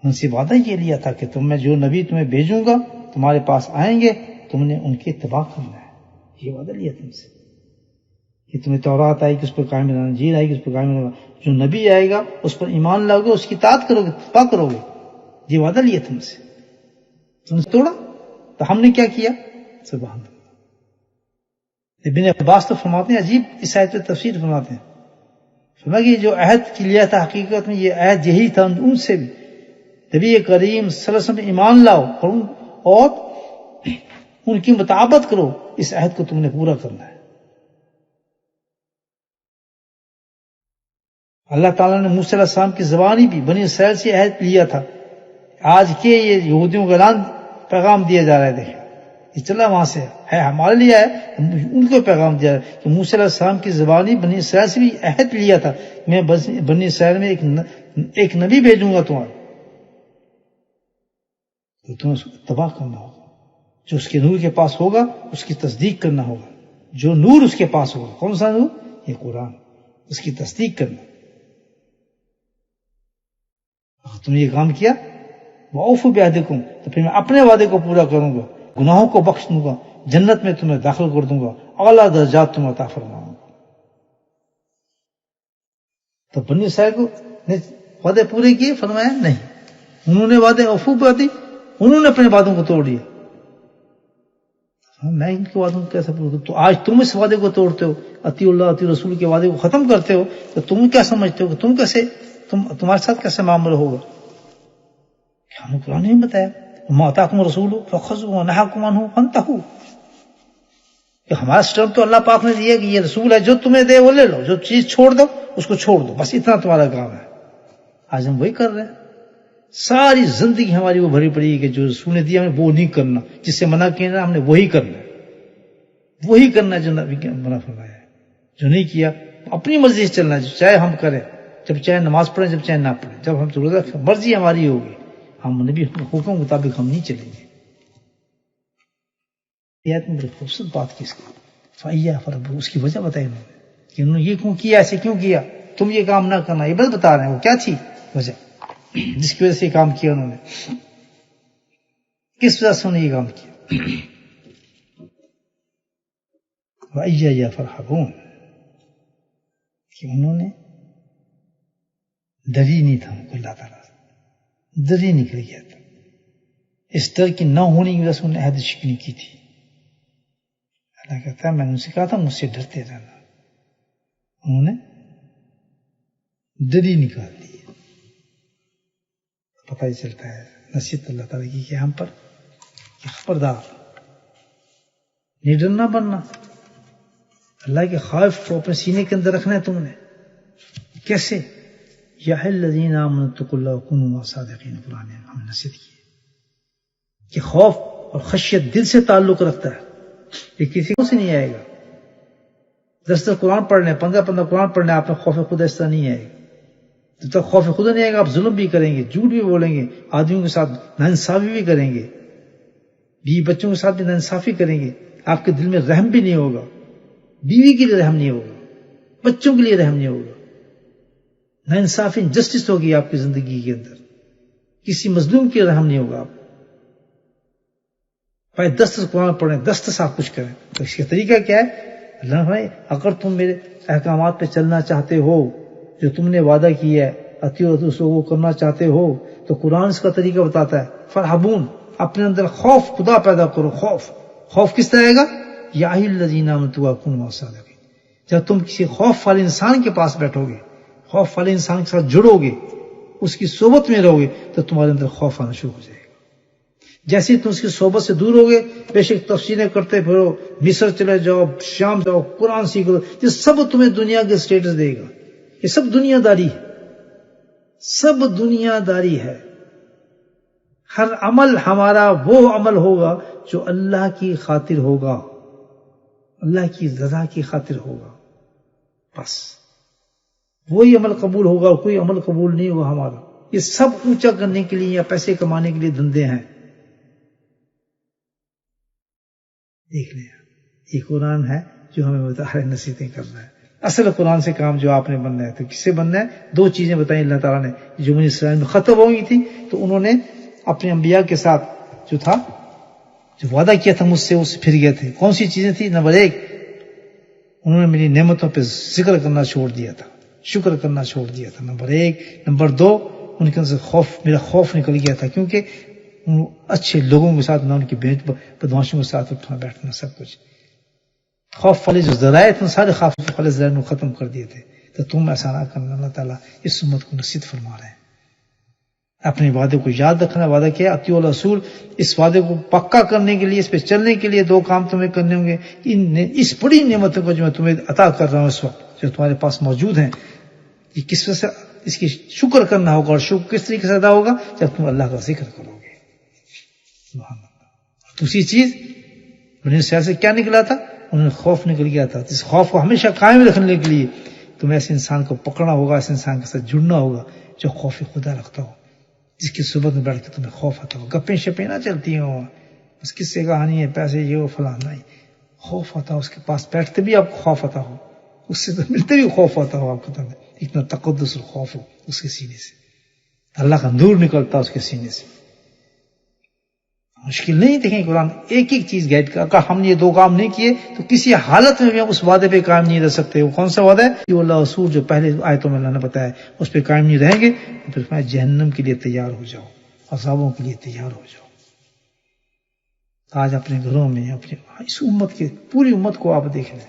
ان سے وعدہ یہ لیا تھا کہ میں جو نبی تمہیں بھیجوں گا تمہارے پاس آئیں گے، تم نے ان کی اتباع کرنا ہے. یہ وعدہ لیا تم سے کہ تمہیں تورات آئے گی اس پر قائم رہنا، انجیل آئے گی اس پر قائم رہنا، جو نبی آئے گا اس پر ایمان لاؤ گے، اس کی اطاعت کرو گے، اتباع کرو گے. یہ وعدہ لیا تم سے، تم نے توڑا. تو ہم نے کیا کیا؟ سبحان اللہ. ابن عباس تو فرماتے ہیں، عجیب اس آیت پہ تفسیر فرماتے ہیں، فرمایا کہ جو عہد کی لیا تھا حقیقت میں یہ عہد یہی تھا ان سے بھی. نبی کریم صلی اللہ علیہ وسلم ایمان لاؤ اور ان کی مطابقت کرو، اس عہد کو تم نے پورا کرنا ہے. اللہ تعالیٰ نے موسیٰ علیہ السلام کی زبانی بھی بنی اسرائیل سے عہد لیا تھا. آج کے یہ یہودیوں کا اعلان پیغام دیا جا رہا ہے، دیکھیں یہ چلا وہاں سے ہے، ہمارے لیے ہے، ان کو پیغام دیا رہا ہے کہ موسیٰ علیہ السلام کی زبانی بنی اسرائیل سے بھی عہد لیا تھا، میں بنی اسرائیل میں ایک نبی بھیجوں گا تمہارا، تو تمہیں اس کو اتباع کرنا ہوگا. جو اس کے نور کے پاس ہوگا اس کی تصدیق کرنا ہوگا. جو نور اس کے پاس ہوگا، کون سا نور؟ یہ قرآن، اس کی تصدیق کرنا. تم نے یہ کام کیا، وَأَوْفُوا بِعَهْدِكُمْ، تو پھر میں اپنے وعدے کو پورا کروں گا، گناہوں کو بخش دوں گا، جنت میں تمہیں داخل کر دوں گا، اعلیٰ درجات تمہیں عطا فرماؤں گا. تو بنی اسرائیل نے وعدے پورے کیے؟ فرمایا نہیں، انہوں نے وعدے اوفو پہ دی، انہوں نے اپنے وعدوں کو توڑ دیا. میں ان کے وعدوں کو کیسے پورا کروں؟ تو آج تم اس وعدے کو توڑتے ہو، اطیع اللہ اطیع رسول کے وعدے کو ختم کرتے ہو، تو تم کیا سمجھتے ہو کہ تمہارے ساتھ کیسے معاملہ ہوگا؟ ہمیں قرآن نے بتایا وما آتاکم الرسول فخذوہ ونہاکم عنہ فانتہوا، کہ ہمارا سسٹم تو اللہ پاک نے دیا کہ یہ رسول ہے، جو تمہیں دے وہ لے لو، جو چیز چھوڑ دو اس کو چھوڑ دو، بس اتنا تمہارا کام ہے. آج ہم وہی کر رہے ہیں. ساری زندگی ہماری وہ بھری پڑی ہے کہ جو رسول نے دیا ہمیں وہ نہیں کرنا، جس سے منع کیا نا ہم نے وہی کرنا ہے، وہی کرنا ہے جو نبی نے منع فرمایا ہے. جو نہیں کیا اپنی مرضی سے چلنا ہے، جو چاہے ہم کریں، جب چاہے نماز پڑھیں، جب چاہے نہ پڑھیں، جب ہم ضرورت مرضی ہماری ہوگی، ہم نبی حکم کے مطابق ہم نہیں چلیں گے. میں بڑی خوبصورت بات کی اس کی فَإِيَّاهُ فَاعْبُدُوا، اس کی وجہ بتائی انہوں نے کہ انہوں نے یہ کیوں کیا، ایسے کیوں کیا، تم یہ کام نہ کرنا. یہ بس بتا رہے ہیں وہ کیا تھی وجہ جس کی وجہ سے یہ کام کیا انہوں نے، کس وجہ سے انہوں نے یہ کام کیا. وَإِيَّايَ فَارْهَبُونِ، کہ انہوں نے ڈری نہیں تھا ان کو اللہ تعالیٰ سے، ڈری نکل گیا تھا. اس ڈر کی نہ ہونے کی وجہ سے انہوں نے عہد شکنی کی تھی. اللہ کہتا ہے میں نے ان سے کہا تھا مجھ سے ڈرتے رہنا، انہوں نے ڈری نکالتی ہے. پتہ ہی چلتا ہے نصیحت اللہ تعالیٰ کی کہ ہم پر کہ خبردار نڈر نہ بننا. اللہ کے خوف کو اپنے سینے کے اندر رکھنا ہے تم نے. کیسے؟ یا الذین آمنوا اتقوا اللہ وکونوا مع الصادقین. قرآن نے ہمیں نصیحت کی ہے کہ خوف اور خشیت دل سے تعلق رکھتا ہے. یہ کسی کو سے نہیں آئے گا. 10 قرآن پڑھنے 15 قرآن پڑھنے آپ میں خوف خدا اس طرح نہیں آئے گا. جب تک خوف خدا نہیں آئے گا آپ ظلم بھی کریں گے, جھوٹ بھی بولیں گے, آدمیوں کے ساتھ ناانصافی بھی کریں گے, بیوی بچوں کے ساتھ بھی ناانصافی کریں گے. آپ کے دل میں رحم بھی نہیں ہوگا. بیوی کے لیے رحم نہیں ہوگا, بچوں کے لیے رحم نہیں ہوگا. ناانصافی انجسٹس ہوگی آپ کی زندگی کے اندر. کسی مظلوم کے لیے رحم نہیں ہوگا. آپ بھائی 10 قرآن پڑھیں 10 آپ کچھ کریں. تو اس کا طریقہ کیا ہے؟ اللہ بھائی اگر تم میرے احکامات پہ چلنا چاہتے ہو, جو تم نے وعدہ کیا ہے اطیعوا الرسول وہ کرنا چاہتے ہو, تو قرآن اس کا طریقہ بتاتا ہے. فرحبون, اپنے اندر خوف خدا پیدا کرو. خوف کس طرح آئے گا؟ یا الذین آمنوا وکونوا مع الصادقین. جب تم کسی خوف والے انسان کے پاس بیٹھو گے, خوف والے انسان کے ساتھ جڑو گے, اس کی صحبت میں رہو گے, تو تمہارے اندر خوف آنا شروع ہو جائے گا. جیسے تم اس کی صحبت سے دور ہوگے, بے شک تفسیریں کرتے پھرو, مصر چلے جاؤ, شام جاؤ, قرآن سیکھ لو, یہ سب تمہیں دنیا کے سٹیٹس دے گا. یہ سب دنیا داری ہے, سب دنیا داری ہے. ہر عمل ہمارا وہ عمل ہوگا جو اللہ کی خاطر ہوگا, اللہ کی رضا کی خاطر ہوگا. بس وہی عمل قبول ہوگا, کوئی عمل قبول نہیں ہوگا ہمارا. یہ سب اونچا کرنے کے لیے یا پیسے کمانے کے لیے دھندے ہیں. دیکھ لیں, یہ قرآن ہے جو ہمیں بتا رہے نصیحتیں کرنا ہے. اصل قرآن سے کام جو آپ نے بننا ہے, تو کس سے بننا ہے؟ 2 چیزیں بتائیں اللہ تعالیٰ نے جو بنی اسرائیل میں ختم ہو گئی تھی. تو انہوں نے اپنے انبیاء کے ساتھ جو تھا, جو وعدہ کیا تھا مجھ سے, اس سے پھر گئے تھے. کون سی چیزیں تھی؟ نمبر 1, انہوں نے میری نعمتوں پہ ذکر کرنا چھوڑ دیا تھا, شکر کرنا چھوڑ دیا تھا. نمبر 1. نمبر 2, ان کے اندر خوف, میرا خوف نکل گیا تھا, کیونکہ اچھے لوگوں کے ساتھ نہ ان کی بدماشوں کے ساتھ اٹھنا بیٹھنا سب کچھ. خوف والے جو ذرائع تھے سارے خوف والے ذرائع کو ختم کر دیے تھے. تو تم ایسا نہ کرنا. اللہ تعالیٰ اس امت کو نصیحت فرما رہے ہیں. اپنے وعدے کو یاد رکھنا. وعدہ کیا؟ اطیعوا الرسول. اس وعدے کو پکا کرنے کے لیے, اس پہ چلنے کے لیے 2 کام تمہیں کرنے ہوں گے. اس بڑی نعمتوں کو جو میں تمہیں عطا کر رہا ہوں اس وقت, جو تمہارے پاس موجود ہیں, یہ کس وجہ سے اس کی شکر کرنا ہوگا. اور شکر کس طریقے سے ادا ہوگا؟ جب تم اللہ کا ذکر کرو گے. سبحان اللہ. دوسری چیز, بنی اسرائیل سے کیا نکلا تھا؟ انہوں نے خوف نکل گیا تھا. اس خوف کو ہمیشہ قائم رکھنے کے لیے تمہیں ایسے انسان کو پکڑنا ہوگا, ایسے انسان کے ساتھ جڑنا ہوگا جو خوف خدا رکھتا ہو, جس کی صحبت میں بیٹھ کے تمہیں خوف آتا ہو. گپیں شپیں نہ چلتی ہوں, بس کس سے کہانی ہے, پیسے یہ وہ فلاں, نہیں. خوف آتا ہو, اس کے پاس بیٹھتے بھی آپ کو خوف آتا ہو, اس سے ملتے بھی خوف آتا ہو آپ کو. اتنا تقدس اور خوف ہو اس کے سینے سے, اللہ کا نور نکلتا اس کے سینے سے. مشکل نہیں. دیکھیں قرآن ایک چیز گائڈ کر. اگر ہم نے یہ 2 کام نہیں کیے تو کسی حالت میں بھی ہم اس وعدے پہ قائم نہیں رہ سکتے. وہ کون سا وعدہ ہے؟ یہ اللہ رسول جو پہلے آیتوں میں اللہ نے بتایا, اس پہ قائم نہیں رہیں گے تو پھر فرمایا جہنم کے لیے تیار ہو جاؤ, عذابوں کے لیے تیار ہو جاؤ. آج اپنے گھروں میں اپنے اس امت کے پوری امت کو آپ دیکھ لیں,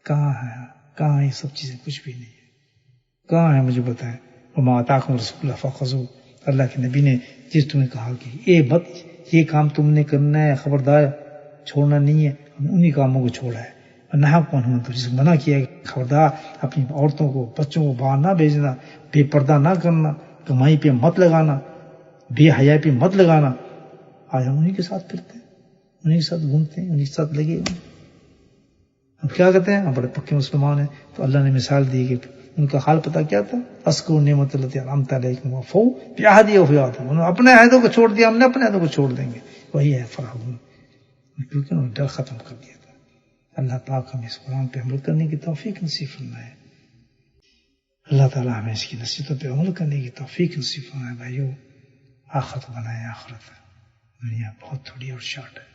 کہاں یہ سب چیزیں؟ کچھ بھی نہیں ہے. کہاں ہے؟ مجھے بتائیں. وما آتاکم رسول اللہ فخذوہ. اللہ کے نبی نے جس تمہیں کہا کہ یہ کام تم نے کرنا ہے, خبردار چھوڑنا نہیں ہے, ہم انہی کاموں کو چھوڑا ہے. نہاکم عنہ, تو جس کو منع کیا ہے خبردار اپنی عورتوں کو بچوں کو باہر نہ بھیجنا, بے پردہ نہ کرنا, کمائی پہ مت لگانا, بے حیائی پہ مت لگانا. آج ہم انہی کے ساتھ پھرتے ہیں, انہی کے ساتھ گھومتے ہیں, انہی کے ساتھ لگے ہوئے. ہم کیا کہتے ہیں؟ ہم بڑے پکے مسلمان ہیں. تو اللہ نے مثال دی کہ ان کا حال پتہ کیا تھا؟ اذکروا نعمت التي انعمت علیکم ووفوا بعہدی اوفی بعہدکم. انہوں نے اپنے عہدوں کو چھوڑ دیا, ہم نے اپنے عہدوں کو چھوڑ دیں گے. وہی ہے فرحون, کیونکہ انہوں نے ڈر ختم کر دیا تھا. اللہ پاک ہمیں اس قرآن پہ عمل کرنے کی توفیق نصیب فرمائے. اللہ تعالیٰ ہمیں اس کی نصیحتوں پہ عمل کرنے کی توفیق نصیب فرمائے. بھائیو, آخرت بنائیں. آخرت دنیا بہت تھوڑی اور شارٹ ہے.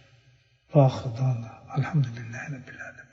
وآخر دعوانا الحمدللہ رب العالمین.